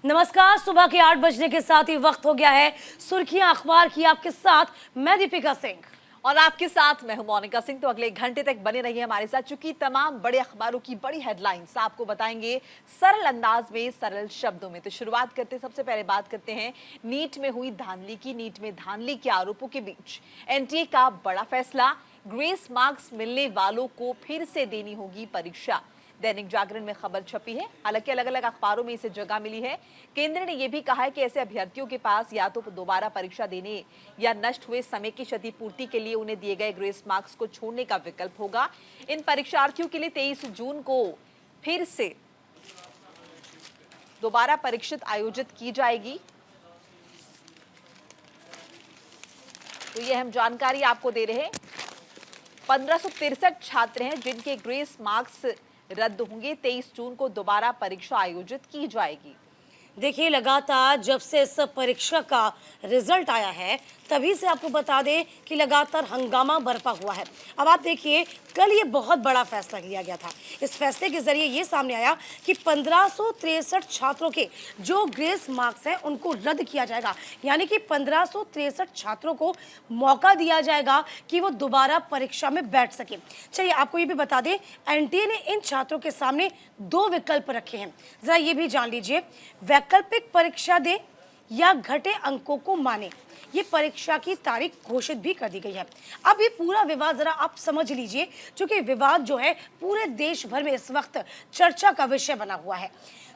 नमस्कार। सुबह के 8 बजने के साथ ही वक्त हो गया है सुर्खियां अखबार की। आपके साथ मैं दीपिका सिंह और आपके साथ मैं हूं मोनिका सिंह। तो अगले 1 घंटे तक बने रहिए हमारे साथ, चूंकि तमाम बड़े अखबारों की बड़ी हेडलाइंस आपको बताएंगे सरल अंदाज में, सरल शब्दों में। तो शुरुआत करते, सबसे पहले बात करते हैं नीट में हुई धांधली की। नीट में धांधली के आरोपों के बीच एनटीए का बड़ा फैसला, ग्रेस मार्क्स मिलने वालों को फिर से देनी होगी परीक्षा। दैनिक जागरण में खबर छपी है, हालांकि अलग अलग अखबारों में इसे जगह मिली है। केंद्र ने यह भी कहा है कि ऐसे अभ्यर्थियों के पास या तो दोबारा परीक्षा देने या नष्ट हुए समय की क्षतिपूर्ति के लिए उन्हें दिए गए ग्रेस मार्क्स को छोड़ने का विकल्प होगा। इन परीक्षार्थियों के लिए 23 जून को फिर से दोबारा परीक्षा आयोजित की जाएगी। तो यह हम जानकारी आपको दे रहे हैं। 1563 छात्र हैं जिनके ग्रेस मार्क्स रद्द होंगे। 23 जून को दोबारा परीक्षा आयोजित की जाएगी। देखिए, लगातार जब से इस परीक्षा का रिजल्ट आया है तभी से आपको बता दें कि लगातार हंगामा बरपा हुआ है। अब आप देखिए, कल ये बहुत बड़ा फैसला लिया गया था। इस फैसले के जरिए ये सामने आया कि 1563 छात्रों के जो ग्रेस मार्क्स हैं उनको रद्द किया जाएगा। यानी कि 1563 छात्रों को मौका दिया जाएगा कि वो दोबारा परीक्षा में बैठ सके। चलिए आपको ये भी बता दें, एनटीए ने इन छात्रों के सामने 2 विकल्प रखे हैं। जरा ये भी जान लीजिए, वैकल्पिक परीक्षा दे या घटे अंकों को माने। ये परीक्षा की तारीख घोषित भी कर दी गई है। अब ये पूरा विवाद जरा आप समझ लीजिए, क्योंकि विवाद जो है पूरे देश भर में इस वक्त चर्चा का विषय बना हुआ है।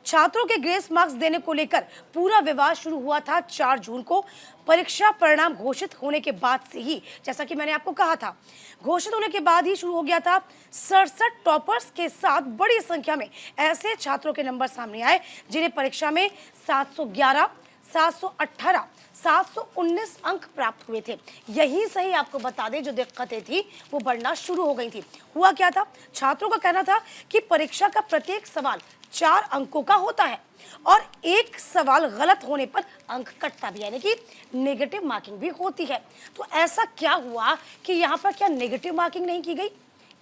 छात्रों के ग्रेस मार्क्स देने को लेकर पूरा विवाद शुरू हुआ था 4 जून को। परीक्षा परिणाम घोषित होने के बाद से ही, जैसा कि मैंने आपको कहा था, घोषित होने के बाद ही शुरू हो गया था। 67 टॉपर्स के साथ बड़ी संख्या में ऐसे छात्रों के नंबर सामने आए जिन्हें परीक्षा में 711, 718, 719 अंक प्राप्त हुए थे। यही सही आपको बता दें, जो दिक्कतें थी वो बढ़ना शुरू हो गई थी। हुआ क्या था, छात्रों का कहना था कि परीक्षा का प्रत्येक सवाल 4 अंकों का होता है और एक सवाल गलत होने पर अंक कटता भी, यानी कि नेगेटिव मार्किंग भी होती है। तो ऐसा क्या हुआ कि यहाँ पर क्या नेगेटिव मार्किंग नहीं की गई?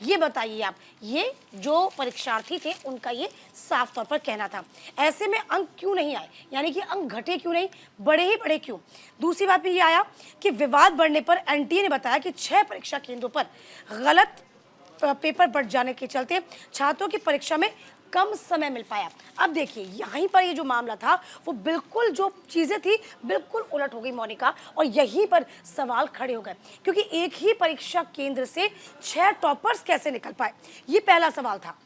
ये बताइए आप। ये जो परीक्षार्थी थे उनका ये साफ तौर पर कहना था। ऐसे में अंक क्यों नहीं आए, यानी कि अंक घटे क्यों नहीं, बड़े ही बड़े क्यों? दूसरी बात भी ये आया कि विवाद बढ़ने पर एनटीए ने बताया कि 6 परीक्षा केंद्रों पर गलत पेपर बढ़ जाने के चलते छात्रों की परीक्षा में कम समय मिल पाया। अब देखिए, यहीं पर ये जो मामला था वो बिल्कुल, जो चीज़ें थी बिल्कुल उलट हो गई मोनिका, और यहीं पर सवाल खड़े हो गए, क्योंकि एक ही परीक्षा केंद्र से 6 टॉपर्स कैसे निकल पाए, ये पहला सवाल था।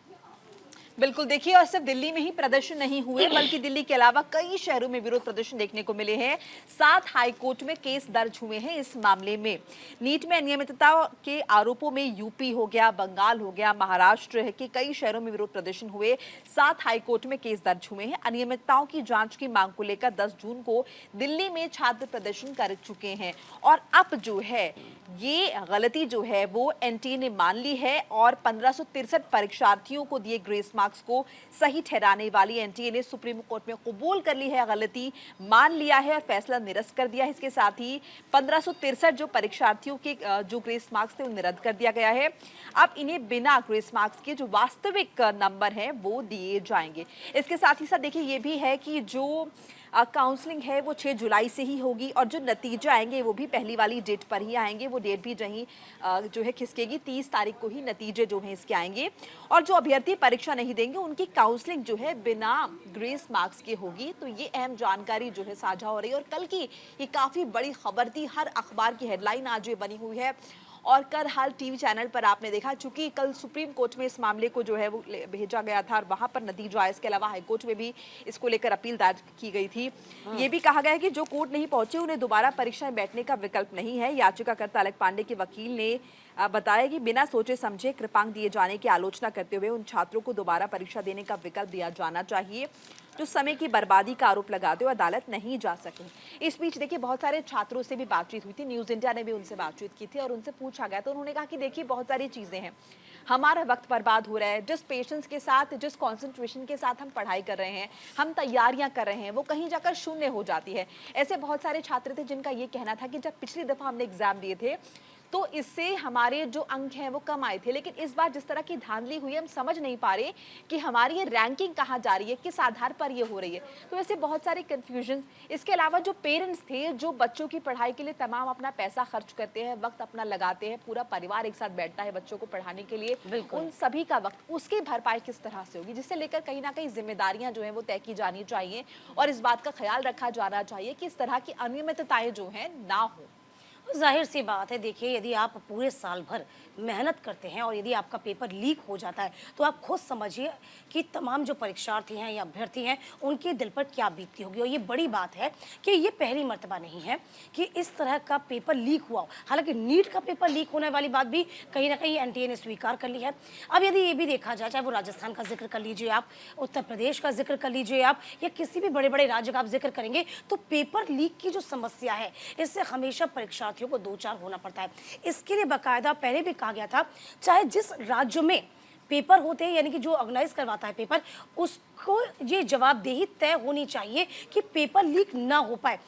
बिल्कुल, देखिए, और सिर्फ दिल्ली में ही प्रदर्शन नहीं हुए, बल्कि दिल्ली के अलावा कई शहरों में विरोध प्रदर्शन देखने को मिले हैं। 7 हाईकोर्ट में केस दर्ज हुए हैं इस मामले में। नीट में अनियमितता के आरोपों में यूपी हो गया, बंगाल हो गया, महाराष्ट्र है कि कई शहरों में विरोध प्रदर्शन हुए। 7 हाईकोर्ट में केस दर्ज हुए हैं। अनियमितताओं की जांच की मांग को लेकर 10 जून को दिल्ली में छात्र प्रदर्शन कर चुके हैं, और अब जो है ये गलती जो है वो एनटीए ने मान ली है, और 1563 परीक्षार्थियों को दिए ग्रेस मार्क्स को सही ठहराने वाली एनटीए ने सुप्रीम कोर्ट में कबूल कर ली है, गलती मान लिया है और फैसला निरस्त कर दिया है। इसके साथ ही 1563 जो परीक्षार्थियों के जो ग्रेस मार्क्स थे उन्हें रद्द कर दिया गया है। अब इन्हें बिना ग्रेस मार्क्स के जो वास्तविक नंबर हैं वो दिए जाएंगे। इसके साथ ही साथ देखिए, ये भी है कि जो काउंसलिंग है वो 6 जुलाई से ही होगी, और जो नतीजे आएंगे वो भी पहली वाली डेट पर ही आएंगे। वो डेट भी जहीं जो है खिसकेगी, 30 तारीख को ही नतीजे जो हैं इसके आएंगे। और जो अभ्यर्थी परीक्षा नहीं देंगे उनकी काउंसलिंग जो है बिना ग्रेस मार्क्स के होगी। तो ये अहम जानकारी जो है साझा हो रही है, और कल की ये काफ़ी बड़ी खबर थी। हर अखबार की हेडलाइन आज ये बनी हुई है, और कल हर टीवी चैनल पर आपने देखा, चूंकि कल सुप्रीम कोर्ट में इस मामले को जो है वो भेजा गया था और वहां पर नतीजा आया। इसके अलावा हाईकोर्ट में भी इसको लेकर अपील दायर की गई थी। ये भी कहा गया है कि जो कोर्ट नहीं पहुंचे उन्हें दोबारा परीक्षा में बैठने का विकल्प नहीं है। याचिकाकर्ता अलक पांडे के वकील ने बताया कि बिना सोचे समझे कृपांक दिए जाने की आलोचना करते हुए उन छात्रों को दोबारा परीक्षा देने का विकल्प दिया जाना चाहिए जो समय की बर्बादी का आरोप लगाते हुए अदालत नहीं जा सके। इस बीच देखिए, बहुत सारे छात्रों से भी बातचीत हुई थी। न्यूज़ इंडिया ने भी उनसे बातचीत की थी और उनसे पूछा गया, तो उन्होंने कहा कि देखिए, बहुत सारी चीज़ें हैं, हमारा वक्त बर्बाद हो रहा है। जिस पेशेंस के साथ, जिस कॉन्सेंट्रेशन के साथ हम पढ़ाई कर रहे हैं, हम तैयारियां कर रहे हैं, वो कहीं जाकर शून्य हो जाती है। ऐसे बहुत सारे छात्र थे जिनका ये कहना था कि जब पिछली दफ़ा हमने एग्जाम दिए थे तो इससे हमारे जो अंक हैं वो कम आए थे। लेकिन इस बार जिस तरह की धांधली हुई है, हम समझ नहीं पा रहे कि हमारी ये रैंकिंग कहाँ जा रही है, किस आधार पर ये हो रही है। तो ऐसे बहुत सारे कंफ्यूजन। इसके अलावा जो पेरेंट्स थे, जो बच्चों की पढ़ाई के लिए तमाम अपना पैसा खर्च करते हैं, वक्त अपना लगाते हैं, पूरा परिवार एक साथ बैठता है बच्चों को पढ़ाने के लिए, बिल्कुल। उन सभी का वक्त, उसकी भरपाई किस तरह से होगी, जिससे लेकर कहीं ना कहीं जिम्मेदारियां जो है वो तय की जानी चाहिए और इस बात का ख्याल रखा जाना चाहिए कि इस तरह की अनियमितताएं जो हैं ना हो। जाहिर सी बात है, देखिए यदि आप पूरे साल भर मेहनत करते हैं और यदि आपका पेपर लीक हो जाता है तो आप खुद समझिए कि तमाम जो परीक्षार्थी हैं या अभ्यर्थी हैं उनके दिल पर क्या बीतती होगी। और ये बड़ी बात है कि ये पहली मर्तबा नहीं है कि इस तरह का पेपर लीक हुआ हो। हालांकि नीट का पेपर लीक होने वाली बात भी कहीं ना कहीं एनटीए ने स्वीकार कर ली है। अब यदि ये भी देखा जाए, चाहे वो राजस्थान का जिक्र कर लीजिए आप, उत्तर प्रदेश का जिक्र कर लीजिए आप, या किसी भी बड़े बड़े राज्य का आप जिक्र करेंगे, तो पेपर लीक की जो समस्या है इससे हमेशा परीक्षार्थियों को दो चार होना पड़ता है। इसके लिए बाकायदा पहले भी कहा गया था, चाहे जिस राज्य में पेपर होते हैं, यानी कि जो ऑर्गेनाइज करवाता है पेपर, उसको ये जवाबदेही तय होनी चाहिए कि पेपर लीक ना हो पाए।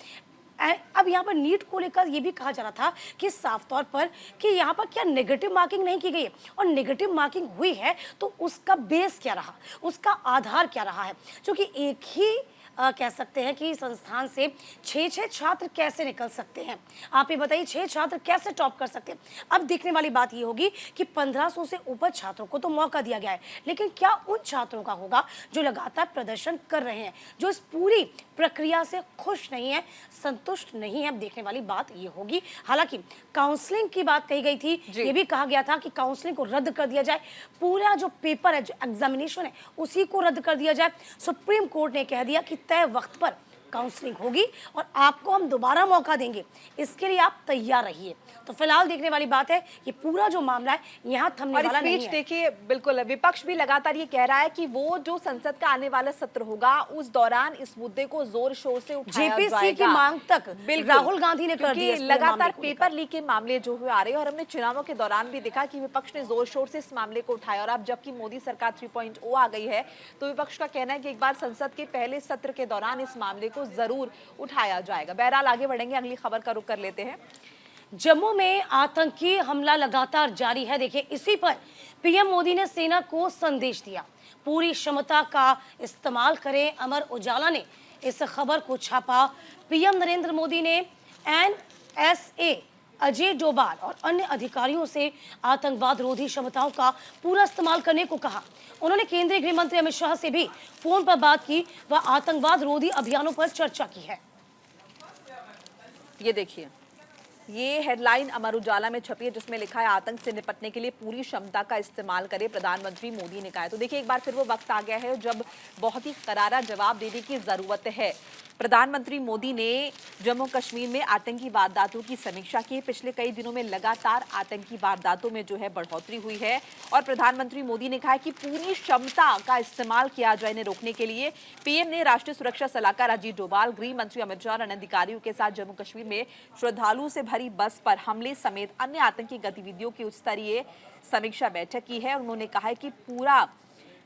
अब यहाँ पर नीट को लेकर ये भी कहा जा रहा था कि साफ तौर पर कि यहाँ पर क्या नेगेटिव मार्किंग नहीं की गई है, और नेगेटिव मार्किंग हुई है तो उसका बेस क्या रहा, उसका आधार क्या रहा है। क्योंकि एक ही कह सकते हैं कि संस्थान से 6 छात्र कैसे निकल सकते हैं, आप ये बताइए, 6 छात्र कैसे टॉप कर सकते हैं। अब देखने वाली बात ये होगी कि 1500 से ऊपर छात्रों को तो मौका दिया गया है, लेकिन क्या उन छात्रों का होगा जो लगातार प्रदर्शन कर रहे हैं, जो इस पूरी प्रक्रिया से खुश नहीं है, संतुष्ट नहीं है। अब देखने वाली बात ये होगी। हालांकि काउंसलिंग की बात कही गई थी, ये भी कहा गया था कि काउंसलिंग को रद्द कर दिया जाए, पूरा जो पेपर है, जो एग्जामिनेशन है, उसी को रद्द कर दिया जाए। सुप्रीम कोर्ट ने कह दिया कि तय वक्त पर काउंसलिंग होगी और आपको हम दोबारा मौका देंगे, इसके लिए आप तैयार रहिए। तो फिलहाल देखने वाली बात है ये पूरा जो मामला है यहाँ थमने वाला नहीं है। देखिए बिल्कुल विपक्ष भी लगातार ये कह रहा है कि वो जो संसद का आने वाला सत्र होगा उस दौरान इस मुद्दे को जोर शोर से उठाया जाएगा। जेपीसी की मांग तक राहुल गांधी ने कर दी। लगातार पेपर लीक के मामले जो हुए आ रहे हैं और हमने चुनावों के दौरान भी देखा कि विपक्ष ने जोर शोर से इस मामले को उठाया। और अब जबकि मोदी सरकार 3.0 आ गई है तो विपक्ष का कहना है कि एक बार संसद के पहले सत्र के दौरान इस मामले को जरूर उठाया जाएगा। बहरहाल आगे बढ़ेंगे, अगली खबर का रुख कर लेते हैं। जम्मू में आतंकी हमला लगातार जारी है। देखिए, इसी पर पीएम मोदी ने सेना को संदेश दिया, पूरी क्षमता का इस्तेमाल करें। अमर उजाला ने इस खबर को छापा। पीएम नरेंद्र मोदी ने एनएसए अजय डोभाल और अन्य अधिकारियों से आतंकवाद रोधी क्षमताओं का पूरा इस्तेमाल करने को कहा। उन्होंने केंद्रीय गृह मंत्री अमित शाह से भी फोन पर बात की व आतंकवाद रोधी अभियानों पर चर्चा की है। ये देखिए, ये हेडलाइन अमर उजाला में छपी है जिसमें लिखा है आतंक से निपटने के लिए पूरी क्षमता का इस्तेमाल करे प्रधानमंत्री मोदी ने कहा है। तो देखिए, एक बार फिर वो वक्त आ गया है जब बहुत ही करारा जवाब देने की जरूरत है। प्रधानमंत्री मोदी ने जम्मू कश्मीर में आतंकी वारदातों की समीक्षा की। पिछले कई दिनों में लगातार आतंकी वारदातों में जो है बढ़ोतरी हुई है और प्रधानमंत्री मोदी ने कहा है कि पूरी क्षमता का इस्तेमाल किया जाए इन्हें रोकने के लिए। पीएम ने राष्ट्रीय सुरक्षा सलाहकार अजीत डोभाल, गृह मंत्री अमित शाह और अन्य अधिकारियों के साथ जम्मू कश्मीर में श्रद्धालुओं से भरी बस पर हमले समेत अन्य आतंकी गतिविधियों की उच्च स्तरीय समीक्षा बैठक की है। उन्होंने कहा है कि पूरा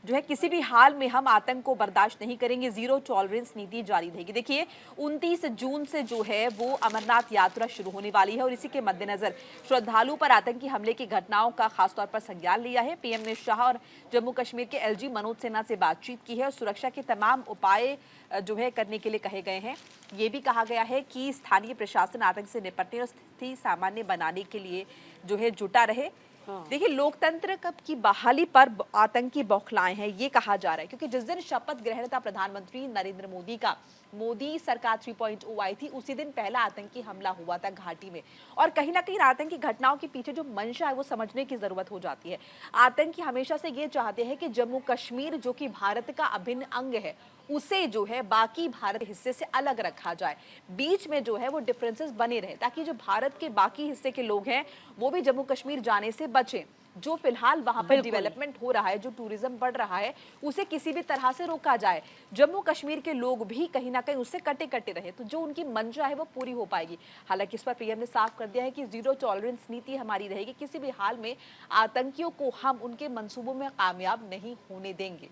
जो है किसी भी हाल में हम आतंक को बर्दाश्त नहीं करेंगे, जीरो टॉलरेंस नीति जारी रहेगी। देखिए, 29 जून से जो है वो अमरनाथ यात्रा शुरू होने वाली है और इसी के मद्देनजर श्रद्धालुओं पर आतंकी हमले की घटनाओं का खासतौर पर संज्ञान लिया है। पीएम ने शाह और जम्मू कश्मीर के एलजी मनोज सिन्हा से बातचीत की है और सुरक्षा के तमाम उपाय जो है करने के लिए कहे गए हैं। ये भी कहा गया है कि स्थानीय प्रशासन आतंक से निपटने और स्थिति सामान्य बनाने के लिए जो है जुटा रहे। देखिए, लोकतंत्र की बहाली पर आतंकी बौखलाए हैं, ये कहा जा रहा है, क्योंकि जिस दिन शपथ ग्रहण था प्रधानमंत्री नरेंद्र मोदी का, मोदी सरकार 3.0 आई थी, उसी दिन पहला आतंकी हमला हुआ था घाटी में। और कहीं ना कहीं आतंकी घटनाओं के पीछे जो मंशा है वो समझने की जरूरत हो जाती है। आतंकी हमेशा से ये चाहते हैं कि जम्मू कश्मीर जो कि भारत का अभिन्न अंग है उसे जो है बाकी भारत हिस्से से अलग रखा जाए, बीच में जो है वो डिफरेंसेस बने रहे, ताकि जो भारत के बाकी हिस्से के लोग हैं वो भी जम्मू कश्मीर जाने से बचें। जो फिलहाल वहां पर डेवलपमेंट हो रहा है, जो टूरिज्म बढ़ रहा है, उसे किसी भी तरह से रोका जाए, जम्मू कश्मीर के लोग भी कहीं ना कहीं उससे कटे कटे रहे, तो जो उनकी मंशा है वो पूरी हो पाएगी। हालांकि इस पर पीएम ने साफ कर दिया है कि जीरो टॉलरेंस नीति हमारी रहेगी, किसी भी हाल में आतंकियों को हम उनके मंसूबों में कामयाब नहीं होने देंगे।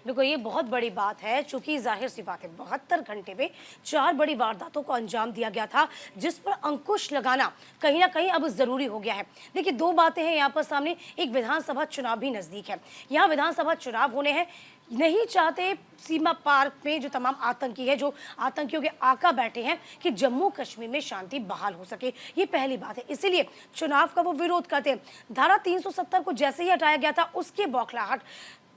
देखो ये बहुत बड़ी बात है, चूंकि जाहिर सी बात है 72 घंटे में 4 बड़ी वारदातों को अंजाम दिया गया था, जिस पर अंकुश लगाना कहीं ना कहीं अब जरूरी हो गया है। देखिए दो बातें हैं यहाँ पर सामने, एक विधानसभा चुनाव भी नजदीक है, यहाँ विधानसभा चुनाव होने हैं, नहीं चाहते सीमा पार में जो तमाम आतंकी है, जो आतंकियों के आका बैठे हैं कि जम्मू कश्मीर में शांति बहाल हो सके, ये पहली बात है, इसीलिए चुनाव का वो विरोध करते हैं। धारा 370 को जैसे ही हटाया गया था, उसके बौखलाहट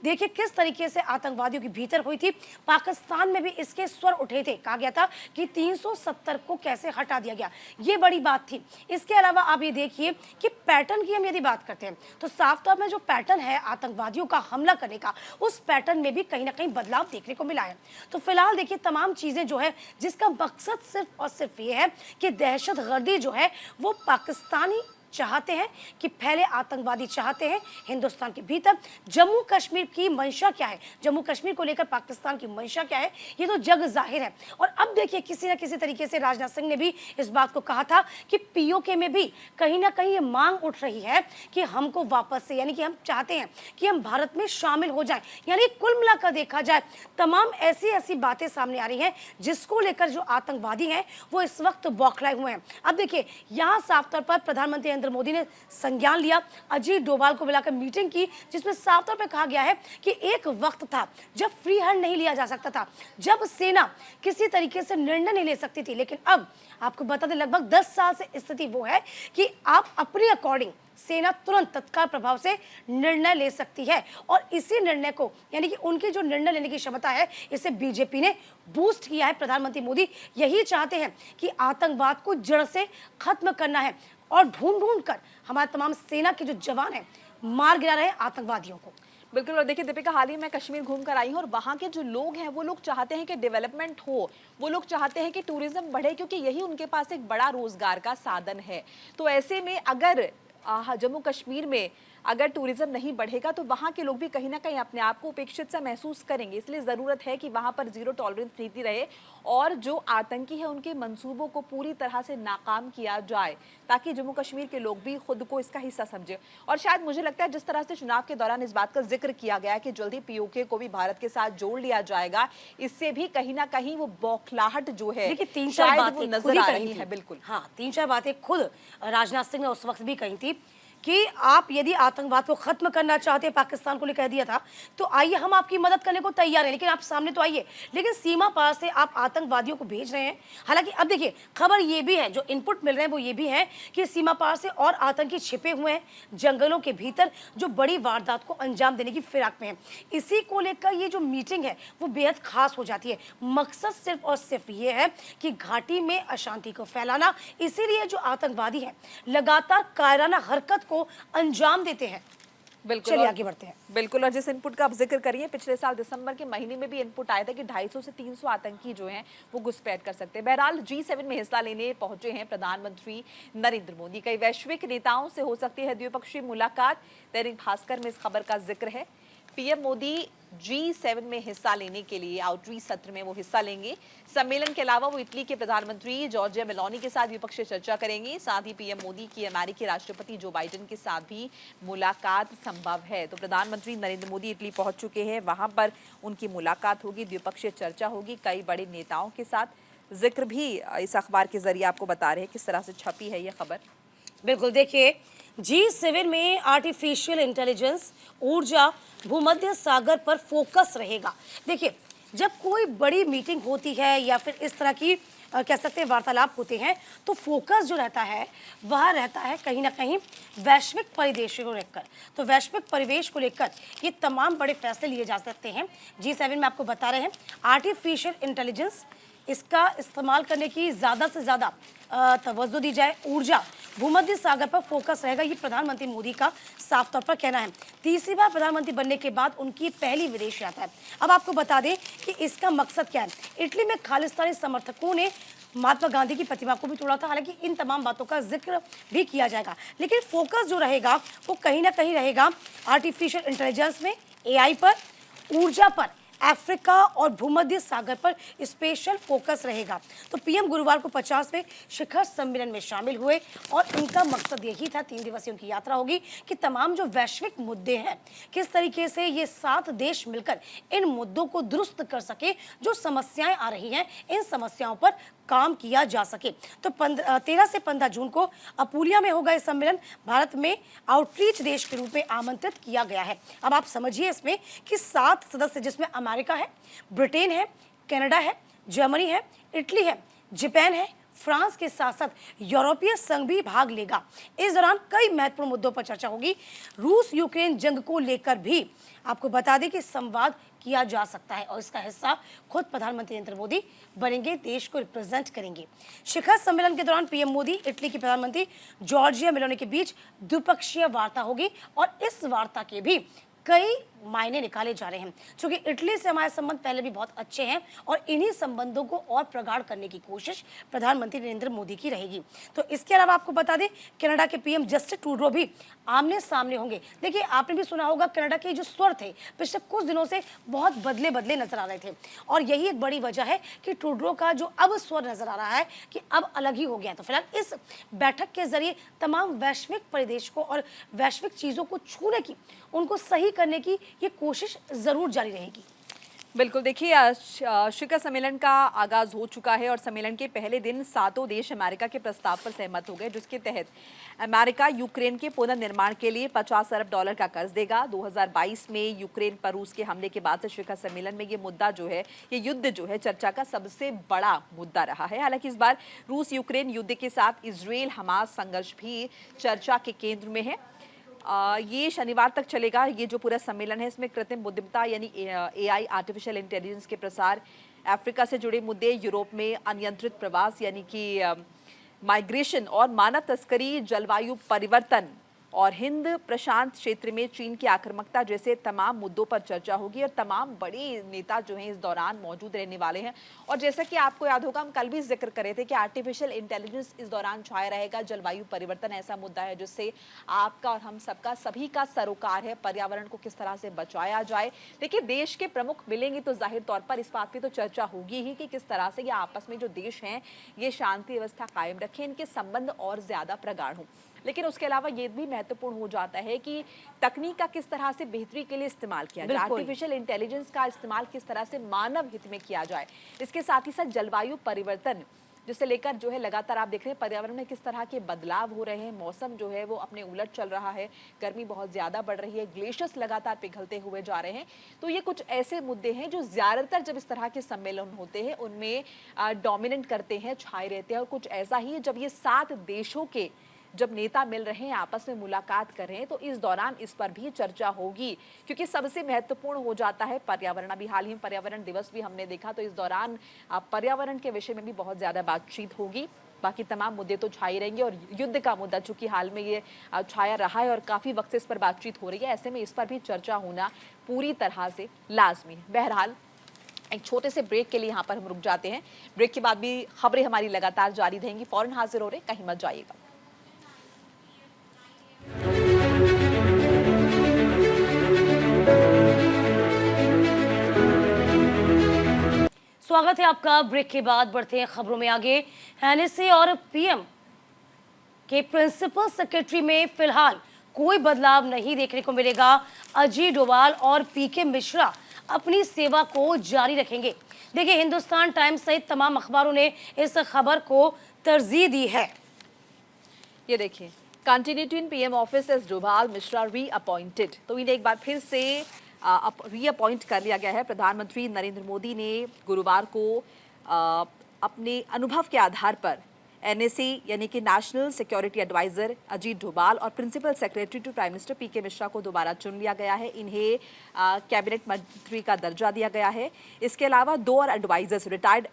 देखिए किस तरीके से आतंकवादियों के भीतर हुई थी। पाकिस्तान में भी इसके स्वर उठे थे, कहा गया था कि 370 को कैसे हटा दिया गया, ये बड़ी बात थी। इसके अलावा आप ये देखिए कि पैटर्न की हम यदि बात करते हैं तो साफ तौर में जो पैटर्न है आतंकवादियों का हमला करने का, उस पैटर्न में भी कहीं ना कहीं बदलाव देखने को मिला है। तो फिलहाल देखिए तमाम चीजें जो है, जिसका मकसद सिर्फ और सिर्फ ये है कि दहशतगर्दी जो है वो पाकिस्तानी चाहते हैं कि पहले आतंकवादी चाहते हैं हिंदुस्तान के भीतर। जम्मू कश्मीर की मंशा क्या है, जम्मू कश्मीर को लेकर पाकिस्तान की मंशा क्या है, ये तो जग जाहिर है। और अब देखिए किसी न किसी तरीके से राजनाथ सिंह ने भी इस बात को कहा था कि पीओके में भी कहीं ना कहीं ये मांग उठ रही है कि हमको वापस से, यानी कि हम चाहते हैं कि हम भारत में शामिल हो जाए। यानी कुल मिलाकर देखा जाए तमाम ऐसी ऐसी बातें सामने आ रही हैं जिसको लेकर जो आतंकवादी हैं वो इस वक्त बौखलाए हुए हैं। अब देखिए यहाँ साफ तौर पर प्रधानमंत्री नरेंद्र मोदी ने संज्ञान लिया, अजीत डोभाल को बुलाकर मीटिंग की, जिसमें साफ तौर पर कहा गया है कि एक वक्त था जब फ्री हैंड नहीं लिया जा सकता था, जब सेना किसी तरीके से निर्णय नहीं ले सकती थी, लेकिन अब आपको बता दें लगभग 10 साल से स्थिति वो है कि आप अपने अकॉर्डिंग सेना तुरंत तत्काल प्रभाव से निर्णय ले सकती है। और इसी निर्णय को, यानी कि उनकी जो निर्णय लेने की क्षमता है, इसे बीजेपी ने बूस्ट किया है। प्रधानमंत्री मोदी यही चाहते हैं कि आतंकवाद को जड़ से खत्म करना है और ढूंढ ढूंढ कर हमारे तमाम सेना के जो जवान हैं मार गिरा रहे आतंकवादियों को। बिल्कुल। और देखिए दीपिका, हाल ही में कश्मीर घूम कर आई हूँ और वहाँ के जो लोग हैं वो लोग चाहते हैं कि डेवलपमेंट हो, वो लोग चाहते हैं कि टूरिज्म बढ़े, क्योंकि यही उनके पास एक बड़ा रोजगार का साधन है। तो ऐसे में अगर जम्मू कश्मीर में अगर टूरिज्म नहीं बढ़ेगा तो वहाँ के लोग भी कहीं ना कहीं अपने आप को उपेक्षित सा महसूस करेंगे। इसलिए ज़रूरत है कि वहाँ पर जीरो टॉलरेंस नीति रहे और जो आतंकी है उनके मंसूबों को पूरी तरह से नाकाम किया जाए, ताकि जम्मू कश्मीर के लोग भी खुद को इसका हिस्सा समझे। और शायद मुझे लगता है जिस तरह से चुनाव के दौरान इस बात का जिक्र किया गया कि जल्दी पीओके को भी भारत के साथ जोड़ लिया जाएगा, इससे भी कहीं ना कहीं वो बौखलाहट जो है शायद वो नजर आ रही है। बिल्कुल हाँ, 3-4 बातें खुद राजनाथ सिंह ने उस वक्त भी कही थी कि आप यदि आतंकवाद को खत्म करना चाहते हैं, पाकिस्तान को कह दिया था, तो आइए हम आपकी मदद करने को तैयार हैं, लेकिन आप सामने तो आइए। लेकिन सीमा पार से आप आतंकवादियों को भेज रहे हैं। हालांकि अब देखिए खबर ये भी है, जो इनपुट मिल रहे हैं वो ये भी है कि सीमा पार से और आतंकी छिपे हुए हैं जंगलों के भीतर, जो बड़ी वारदात को अंजाम देने की फिराक में है। इसी को लेकर ये जो मीटिंग है वो बेहद खास हो जाती है। मकसद सिर्फ और सिर्फ ये है कि घाटी में अशांति को फैलाना, इसीलिए जो आतंकवादी है लगातार कायराना हरकत को अंजाम देते हैं। बिल्कुल, चलिए आगे बढ़ते हैं। बिल्कुल। और जिस इनपुट का आप जिक्र करिए, पिछले साल दिसंबर के महीने में भी इनपुट आया था कि 250 से 300 आतंकी जो हैं वो घुसपैठ कर सकते हैं। बहरहाल G7 में हिस्सा लेने पहुंचे हैं प्रधानमंत्री नरेंद्र मोदी। कई वैश्विक नेताओं से हो सकती है द्विपक्षीय मुलाकात, दैनिक भास्कर में इस खबर का जिक्र है। पीएम मोदी G7 में हिस्सा लेने के लिए आउटरीच सत्र में वो हिस्सा लेंगे। सम्मेलन के अलावा वो इटली के प्रधानमंत्री जॉर्जिया मेलोनी के साथ द्विपक्षीय चर्चा करेंगे। साथ ही पीएम मोदी की अमेरिकी राष्ट्रपति जो बाइडेन के साथ भी मुलाकात संभव है। तो प्रधानमंत्री नरेंद्र मोदी इटली पहुंच चुके हैं, वहां पर उनकी मुलाकात होगी, द्विपक्षीय चर्चा होगी कई बड़े नेताओं के साथ। जिक्र भी इस अखबार के जरिए आपको बता रहे हैं किस तरह से छपी है ये खबर। बिल्कुल, देखिए G7 में आर्टिफिशियल इंटेलिजेंस, ऊर्जा, भूमध्य सागर पर फोकस रहेगा। देखिए जब कोई बड़ी मीटिंग होती है या फिर इस तरह की कह सकते हैं वार्तालाप होते हैं, तो फोकस जो रहता है वह रहता है कहीं ना कहीं वैश्विक परिदृश्य को लेकर। तो वैश्विक परिवेश को लेकर ये तमाम बड़े फैसले लिए जा सकते हैं। G7 में आपको बता रहे हैं आर्टिफिशियल इंटेलिजेंस, इसका इस्तेमाल करने की ज़्यादा से ज़्यादा तवज्जो दी जाए। ऊर्जा, भूमध्य सागर पर फोकस रहेगा, ये प्रधानमंत्री मोदी का साफ तौर पर कहना है। तीसरी बार प्रधानमंत्री बनने के बाद उनकी पहली विदेश यात्रा है। अब आपको बता दें कि इसका मकसद क्या है। इटली में खालिस्तानी समर्थकों ने महात्मा गांधी की प्रतिमा को भी तोड़ा था। हालांकि इन तमाम बातों का जिक्र भी किया जाएगा, लेकिन फोकस जो रहेगा वो कहीं ना कहीं रहेगा आर्टिफिशियल इंटेलिजेंस में, AI पर, ऊर्जा पर, अफ्रीका और भूमध्य सागर पर स्पेशल फोकस रहेगा। तो पीएम गुरुवार को 50वें शिखर सम्मेलन में शामिल हुए और उनका मकसद यही था, 3 दिवसीय उनकी यात्रा होगी, कि तमाम जो वैश्विक मुद्दे हैं किस तरीके से ये 7 देश मिलकर इन मुद्दों को दुरुस्त कर सके, जो समस्याएं आ रही हैं इन समस्याओं पर काम किया जा सके। तो 13 से 15 जून को अपूलिया में होगा यह सम्मेलन। भारत में आउटरीच देश के रूप में आमंत्रित किया गया है। अब आप समझिए इसमें कि 7 सदस्य, जिसमें अमेरिका है, ब्रिटेन है, कनाडा है, जर्मनी है, इटली है, जापान है, फ्रांस के साथ साथ यूरोपीय संघ भी भाग लेगा। इस दौरान कई महत्वपूर्ण मुद्दों पर चर्चा होगी। रूस यूक्रेन जंग को लेकर भी आपको बता दें कि संवाद किया जा सकता है और इसका हिस्सा खुद प्रधानमंत्री नरेंद्र मोदी बनेंगे, देश को रिप्रेजेंट करेंगे। शिखर सम्मेलन के दौरान पीएम मोदी, इटली के प्रधानमंत्री जॉर्जिया मेलोनी के बीच द्विपक्षीय वार्ता होगी और इस वार्ता के भी कई मायने निकाले जा रहे हैं, क्योंकि इटली से हमारे संबंध पहले भी बहुत अच्छे हैं और इन्हीं संबंधों को और प्रगाढ़ करने की कोशिश प्रधानमंत्री नरेंद्र मोदी की रहेगी। तो इसके अलावा आपको बता दें, कनाडा के पीएम जस्टिन ट्रूडो भी आमने सामने होंगे। देखिए, आपने भी सुना होगा, कनाडा के जो स्वर थे पिछले कुछ दिनों से बहुत बदले बदले नजर आ रहे थे और यही एक बड़ी वजह है कि ट्रूडो का जो अब स्वर नजर आ रहा है कि अब अलग ही हो गया। तो फिलहाल इस बैठक के जरिए तमाम वैश्विक परिदेश को और वैश्विक चीजों को छूने की, उनको सही करने की ये कोशिश जरूर जारी रहेगी। बिल्कुल, देखिए शिखर सम्मेलन का आगाज हो चुका है और सम्मेलन के पहले दिन 7 देश अमेरिका के प्रस्ताव पर सहमत हो गए, जिसके तहत अमेरिका यूक्रेन के पुनर्निर्माण के लिए $50 अरब का कर्ज देगा। 2022 में यूक्रेन पर रूस के हमले के बाद से शिखर सम्मेलन में ये मुद्दा जो है, ये युद्ध जो है, चर्चा का सबसे बड़ा मुद्दा रहा है। हालांकि इस बार रूस यूक्रेन युद्ध के साथ इजराइल हमास संघर्ष भी चर्चा के केंद्र में है। ये शनिवार तक चलेगा। ये जो पूरा सम्मेलन है, इसमें कृत्रिम बुद्धिमत्ता यानी एआई, आर्टिफिशियल इंटेलिजेंस के प्रसार, अफ्रीका से जुड़े मुद्दे, यूरोप में अनियंत्रित प्रवास यानी कि माइग्रेशन और मानव तस्करी, जलवायु परिवर्तन और हिंद प्रशांत क्षेत्र में चीन की आक्रामकता जैसे तमाम मुद्दों पर चर्चा होगी और तमाम बड़े नेता जो हैं इस दौरान मौजूद रहने वाले हैं। और जैसा कि आपको याद होगा, हम कल भी जिक्र कर रहे थे कि आर्टिफिशियल इंटेलिजेंस इस दौरान छाया रहेगा। जलवायु परिवर्तन ऐसा मुद्दा है जिससे आपका और हम सबका, सभी का सरोकार है। पर्यावरण को किस तरह से बचाया जाए। देखिए, देश के प्रमुख मिलेंगे तो जाहिर तौर पर इस बात पर तो चर्चा होगी ही कि किस तरह से ये आपस में जो देश हैं ये शांति व्यवस्था कायम रखें, इनके संबंध और ज्यादा प्रगाढ़ हों। लेकिन उसके अलावा ये भी महत्वपूर्ण हो जाता है कि तकनीक का किस तरह से बेहतरी के लिए इस्तेमाल किया जाए, आर्टिफिशियल इंटेलिजेंस का इस्तेमाल किस तरह से मानव हित में किया जाए। इसके साथ ही साथ जलवायु परिवर्तन जिसे लेकर जो है लगातार आप देख रहे हैं पर्यावरण में किस तरह के बदलाव हो रहे हैं। मौसम जो है वो अपने उलट चल रहा है, गर्मी बहुत ज्यादा बढ़ रही है, ग्लेशियर्स लगातार पिघलते हुए जा रहे हैं। तो ये कुछ ऐसे मुद्दे हैं जो ज्यादातर जब इस तरह के सम्मेलन होते हैं उनमें डोमिनेट करते हैं, छाए रहते हैं। और कुछ ऐसा ही है जब ये 7 देशों के जब नेता मिल रहे हैं, आपस में मुलाकात कर रहे हैं, तो इस दौरान इस पर भी चर्चा होगी, क्योंकि सबसे महत्वपूर्ण हो जाता है पर्यावरण। अभी हाल ही में पर्यावरण दिवस भी हमने देखा, तो इस दौरान पर्यावरण के विषय में भी बहुत ज्यादा बातचीत होगी। बाकी तमाम मुद्दे तो छाए रहेंगे और युद्ध का मुद्दा चूंकि हाल में ये छाया रहा है और काफी वक्त से इस पर बातचीत हो रही है, ऐसे में इस पर भी चर्चा होना पूरी तरह से लाजमी है। बहरहाल, एक छोटे से ब्रेक के लिए यहाँ पर हम रुक जाते हैं। ब्रेक के बाद भी खबरें हमारी लगातार जारी रहेंगी, फौरन हाजिर हो रहे, कहीं मत जाइएगा। स्वागत है आपका। ब्रेक के बाद बढ़ते हैं खबरों में आगे। एनएसए और पीएम के प्रिंसिपल सेक्रेटरी में फिलहाल कोई बदलाव नहीं देखने को मिलेगा। अजीत डोभाल और पीके मिश्रा अपनी सेवा को जारी रखेंगे। देखिए, हिंदुस्तान टाइम्स सहित तमाम अखबारों ने इस खबर को तरजीह दी है। ये देखिए, continuity in PM office as Doval Mishra reappointed. तो इन्हें एक बार फिर से रीअपॉइंट कर लिया गया है। प्रधानमंत्री नरेंद्र मोदी ने गुरुवार को अपने अनुभव के आधार पर एनएसए यानी कि national security adviser Ajit Doval और principal secretary to prime minister PK Mishra को दोबारा चुन लिया गया है। इन्हें कैबिनेट मंत्री का दर्जा दिया गया है। इसके अलावा 2 और advisers, retired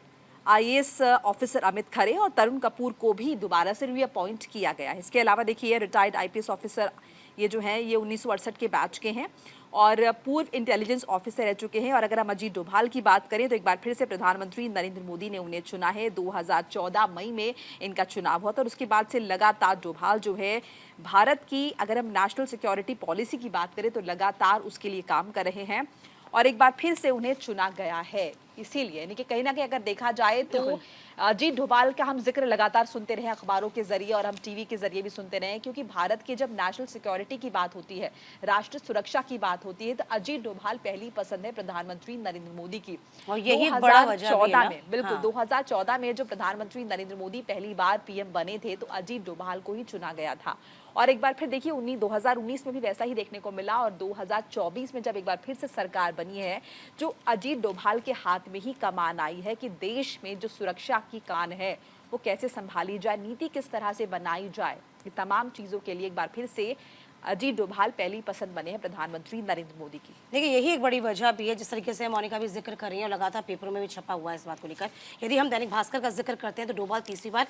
IAS officer Amit Khare और तरुण कपूर को भी दोबारा से रीअपॉइंट किया गया है। इसके अलावा देखिए, रिटायर्ड आईपीएस ऑफिसर ये जो हैं ये 1968 के बैच के हैं और पूर्व इंटेलिजेंस ऑफिसर रह चुके हैं। और अगर हम अजीत डोभाल की बात करें तो एक बार फिर से प्रधानमंत्री नरेंद्र मोदी ने उन्हें चुना है। 2014 मई में इनका चुनाव हुआ था और उसके बाद से लगातार डोभाल जो है भारत की, अगर हम नेशनल सिक्योरिटी पॉलिसी की बात करें तो लगातार उसके लिए काम कर रहे हैं। और एक बार फिर से उन्हें चुना गया है। इसीलिए यानी कि कहीं ना कहीं अगर देखा जाए तो अजीत डोभाल का हम जिक्र लगातार सुनते रहे अखबारों के जरिए और हम टीवी के जरिए भी सुनते रहे, क्योंकि भारत की जब नेशनल सिक्योरिटी की बात होती है, राष्ट्रीय सुरक्षा की बात होती है, तो अजीत डोभाल पहली पसंद है प्रधानमंत्री नरेंद्र मोदी की। और यही एक बड़ा वजह भी है 2014 ना? में, बिल्कुल, 2014 में जो प्रधानमंत्री नरेंद्र मोदी पहली बार पीएम बने थे तो अजीत डोभाल को ही चुना गया था। और एक बार फिर देखिए 2019 में भी वैसा ही देखने को मिला और 2024 में जब एक बार फिर से सरकार बनी है, जो अजीत डोभाल के हाथ में ही कमान आई है कि देश में जो सुरक्षा की कान है वो कैसे संभाली जाए, नीति किस तरह से बनाई जाए, ये तमाम चीजों के लिए एक बार फिर से अजीत डोभाल पहली पसंद बने हैं प्रधानमंत्री नरेंद्र मोदी की। देखिए यही एक बड़ी वजह भी है, जिस तरीके से मोनिका भी जिक्र कर रही है और लगातार पेपरों में भी छपा हुआ है इस बात को लेकर। यदि हम दैनिक भास्कर का जिक्र करते हैं तो डोभाल तीसरी बार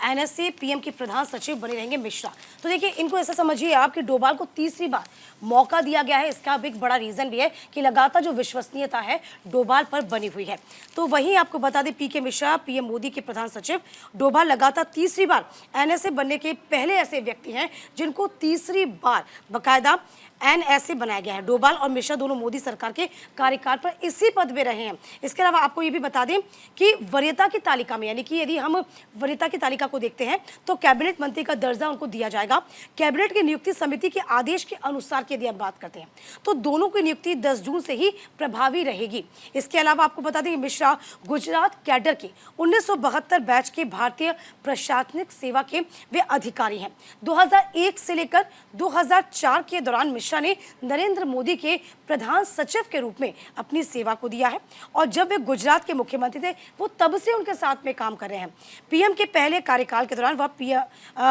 एनएसए पीएम के प्रधान सचिव बने रहेंगे मिश्रा। तो देखिए इनको ऐसा समझिए आप कि डोभाल को तीसरी बार मौका दिया गया है। इसका एक बड़ा रीजन भी है कि लगातार जो विश्वसनीयता है डोभाल पर बनी हुई है। तो वहीं आपको बता दें पीके मिश्रा पीएम मोदी के प्रधान सचिव, डोभाल लगातार तीसरी बार एनएसए बनने के पहले ऐसे व्यक्ति हैं जिनको तीसरी बार बकायदा एनएसए बनाया गया है। डोभाल और मिश्रा दोनों मोदी सरकार के कार्यकाल पर इसी पद में रहे हैं। इसके अलावा आपको ये भी बता दें कि वरीयता की तालिका में, यानी कि यदि हम वरीयता की तालिका को देखते हैं तो कैबिनेट मंत्री का दर्जा उनको दिया जाएगा। कैबिनेट की नियुक्ति समिति के आदेश के अनुसार की यदि हम बात करते हैं तो दोनों की नियुक्ति 10 जून से ही प्रभावी रहेगी। इसके अलावा आपको बता दें मिश्रा गुजरात कैडर के 1972 बैच के भारतीय प्रशासनिक सेवा के वे अधिकारी हैं। 2001 से लेकर 2004 के दौरान मिश्रा ने नरेंद्र मोदी के प्रधान सचिव के रूप में अपनी सेवा को दिया है और जब वे गुजरात के मुख्यमंत्री थे वो तब से उनके साथ में काम कर रहे हैं। पीएम के पहले कार्यकाल के दौरान वह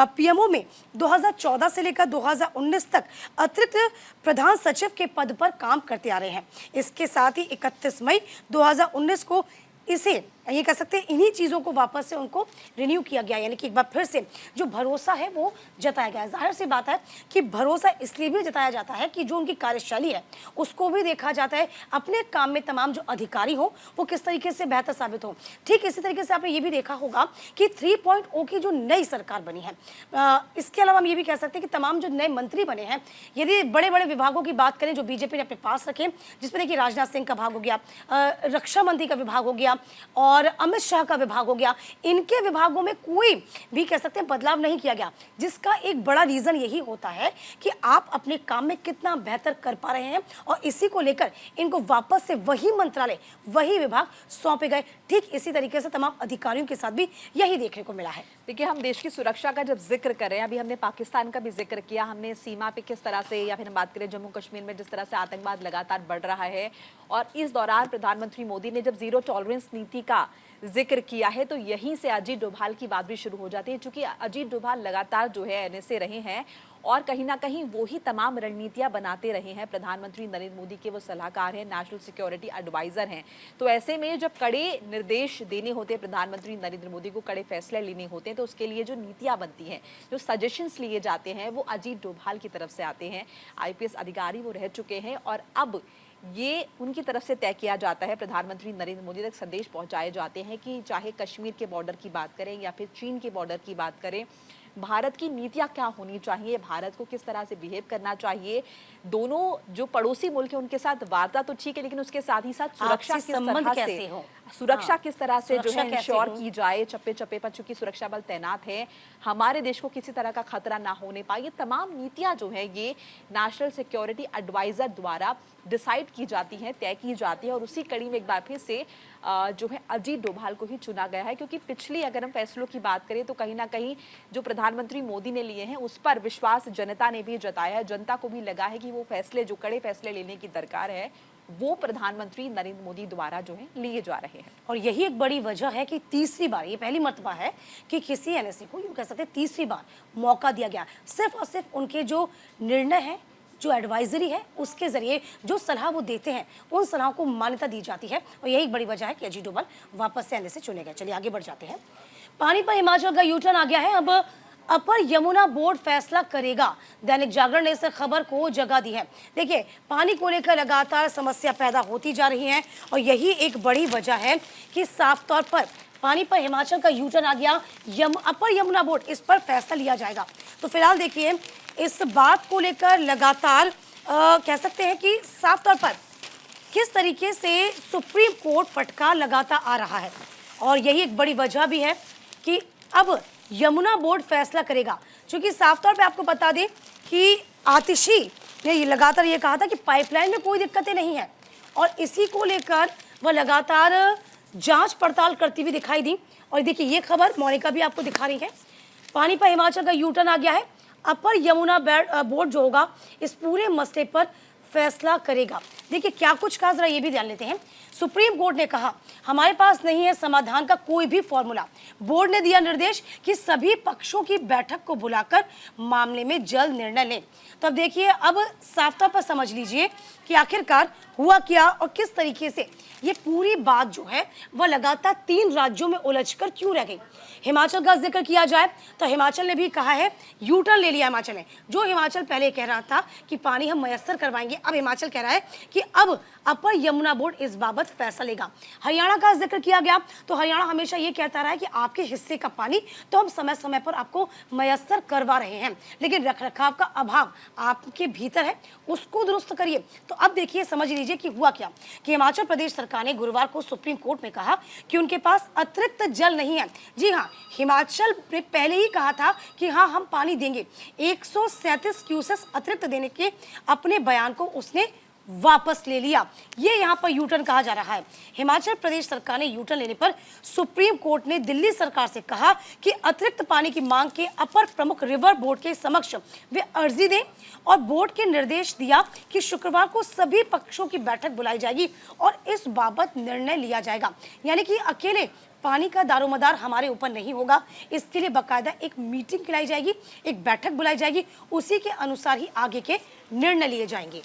पीएमओ में 2014 से लेकर 2019 तक अतिरिक्त प्रधान सचिव के पद पर काम करते आ रहे हैं। इसके साथ ही 31 मई 2019 को इसे ये कह सकते हैं इन्हीं चीज़ों को वापस से उनको रिन्यू किया गया, यानी कि एक बार फिर से जो भरोसा है वो जताया गया है। जाहिर सी बात है कि भरोसा इसलिए भी जताया जाता है कि जो उनकी कार्यशैली है उसको भी देखा जाता है, अपने काम में तमाम जो अधिकारी हो वो किस तरीके से बेहतर साबित हो। ठीक इसी तरीके से आपने ये भी देखा होगा कि 3.0 की जो नई सरकार बनी है, इसके अलावा हम ये भी कह सकते हैं कि तमाम जो नए मंत्री बने हैं, यदि बड़े बड़े विभागों की बात करें जो बीजेपी ने अपने पास रखे, जिसमें देखिए राजनाथ सिंह का विभाग हो गया, रक्षा मंत्री का विभाग हो गया और अमित शाह का विभाग हो गया, इनके विभागों में कोई भी कह सकते हैं बदलाव नहीं किया गया, जिसका एक बड़ा रीजन यही होता है कि आप अपने काम में कितना बेहतर कर पा रहे हैं और इसी को लेकर इनको वापस से वही मंत्रालय वही विभाग सौंपे गए। ठीक इसी तरीके से तमाम अधिकारियों के साथ भी यही देखने को मिला है। देखिए हम देश की सुरक्षा का जब जिक्र करें, अभी हमने पाकिस्तान का भी जिक्र किया, हमने सीमा पे किस तरह से, या फिर हम बात करें जम्मू कश्मीर में जिस तरह से आतंकवाद लगातार बढ़ रहा है, और इस दौरान प्रधानमंत्री मोदी ने जब जीरो टॉलरेंस नीति का जिक्र किया है तो यहीं से अजीत डोभाल की बात भी शुरू हो जाती है, क्योंकि अजीत डोभाल लगातार जो है एनएसए रहे हैं और कहीं ना कहीं वो ही तमाम रणनीतियां बनाते रहे हैं। प्रधानमंत्री नरेंद्र मोदी के वो सलाहकार हैं, नेशनल सिक्योरिटी एडवाइजर हैं। तो ऐसे में जब कड़े निर्देश देने होते हैं प्रधानमंत्री नरेंद्र मोदी को, कड़े फैसले लेने होते हैं, तो उसके लिए जो नीतियां बनती हैं, जो सजेशंस लिए जाते हैं, वो अजीत डोभाल की तरफ से आते हैं। आईपीएस अधिकारी वो रह चुके हैं और अब ये उनकी तरफ से तय किया जाता है, प्रधानमंत्री नरेंद्र मोदी तक संदेश पहुंचाए जाते हैं कि चाहे कश्मीर के बॉर्डर की बात करें या फिर चीन के बॉर्डर की बात करें, भारत की नीतियां क्या होनी चाहिए, भारत को किस तरह से बिहेव करना चाहिए, दोनों जो पड़ोसी मुल्क हैं उनके साथ वार्ता तो ठीक है, लेकिन उसके साथ ही साथ सुरक्षा किस तरह से, सुरक्षा किस तरह से जो है इंश्योर की जाए, चप्पे चप्पे पर चूंकि सुरक्षा बल तैनात है, हमारे देश को किसी तरह का खतरा ना होने पाए। ये तमाम नीतियां जो है ये नेशनल सिक्योरिटी एडवाइजर द्वारा डिसाइड की जाती हैं, तय की जाती है और उसी कड़ी में एक बार फिर से जो है अजीत डोभाल को ही चुना गया है, क्योंकि पिछली अगर हम फैसलों की बात करें तो कहीं ना कहीं जो प्रधानमंत्री मोदी ने लिए हैं उस पर विश्वास जनता ने भी जताया है, जनता को भी लगा है कि वो फैसले, जो कड़े फैसले लेने की दरकार है, वो प्रधानमंत्री नरेंद्र मोदी द्वारा जो है लिए जा रहे हैं। और यही एक बड़ी वजह है कि तीसरी बार, ये पहली मर्तबा है कि किसी एनएसए को यूं कह सकते हैं तीसरी बार मौका दिया गया, सिर्फ और सिर्फ उनके जो निर्णय है, जो एडवाइजरी है, उसके जरिए जो सलाह वो देते हैं उन सलाहों को मान्यता दी जाती है और यही एक बड़ी वजह है कि अजीत डोभाल वापस से एनएसए चुने गए। चलिए आगे बढ़ जाते हैं। पानी पर हिमाचल का यू टर्न आ गया है, अब अपर यमुना बोर्ड फैसला करेगा। दैनिक जागरण ने इस खबर को जगह दी है। देखिए पानी को लेकर लगातार समस्या पैदा होती जा रही है और यही एक बड़ी वजह है कि साफ तौर पर पानी पर हिमाचल का यू टर्न आ गया। अपर यमुना बोर्ड इस पर फैसला लिया जाएगा। तो फिलहाल देखिए इस बात को लेकर लगातार कह सकते हैं कि साफ तौर पर किस तरीके से सुप्रीम कोर्ट फटकार लगाता आ रहा है और यही एक बड़ी वजह भी है कि अब यमुना बोर्ड फैसला करेगा। क्योंकि साफ तौर पे आपको बता दें कि आतिशी ने ये लगातार ये कहा था कि पाइपलाइन में कोई दिक्कतें नहीं है और इसी को लेकर वह लगातार जांच पड़ताल करती हुई दिखाई दी। और देखिए ये खबर मोनिका भी आपको दिखा रही है, पानी पर हिमाचल का यू टर्न आ गया है। अपर यमुना बोर्ड जो होगा इस पूरे मसले पर फैसला करेगा। देखिए क्या कुछ कहा, जरा ये भी ध्यान लेते हैं। सुप्रीम कोर्ट ने कहा हमारे पास नहीं है समाधान का कोई भी फॉर्मूला। बोर्ड ने दिया निर्देश कि सभी पक्षों की बैठक को बुलाकर मामले में जल्द निर्णय लें। तो अब देखिए, अब साफ तौर पर समझ लीजिए कि आखिरकार हुआ क्या और किस तरीके से ये पूरी बात जो है वह लगातार 3 राज्यों में उलझकर क्यों रह गई। हिमाचल का जिक्र किया जाए तो हिमाचल ने भी कहा है, यू टर्न ले लिया हिमाचल ने। जो हिमाचल पहले कह रहा था कि पानी हम मयस्सर करवाएंगे, अब हिमाचल कह रहा है कि अब अपर यमुना बोर्ड इस बाबत फैसला लेगा। हरियाणा का जिक्र किया गया तो हरियाणा हमेशा ये कहता रहा है कि आपके हिस्से का पानी तो हम समय समय पर आपको मयस्सर करवा रहे हैं, लेकिन रखरखाव का अभाव आपके भीतर है, उसको दुरुस्त करिए। तो अब देखिए, समझ लीजिए कि हुआ क्या कि हिमाचल प्रदेश सरकार ने गुरुवार को सुप्रीम कोर्ट में कहा कि उनके पास अतिरिक्त जल नहीं है। जी हाँ, हिमाचल ने पहले ही कहा था कि हाँ हम पानी देंगे। 137 क्यूसेस अतिरिक्त देने के अपने बयान को उसने वापस ले लिया। ये यहाँ पर यूटर्न कहा जा रहा है। हिमाचल प्रदेश सरकार ने यूटर्न लेने पर सुप्रीम कोर्ट ने दिल्ली सरकार से कहा कि अतिरिक्त पानी की मांग के अपर प्रमुख रिवर बोर्ड के समक्ष वे अर्जी दें और बोर्ड के निर्देश दिया कि शुक्रवार को सभी पक्षों की बैठक बुलाई जाएगी और इस बाबत निर्णय लिया जाएगा। यानी कि अकेले पानी का दारोमदार हमारे ऊपर नहीं होगा, इसके लिए बाकायदा एक मीटिंग कराई जाएगी, एक बैठक बुलाई जाएगी, उसी के अनुसार ही आगे के निर्णय लिए जाएंगे।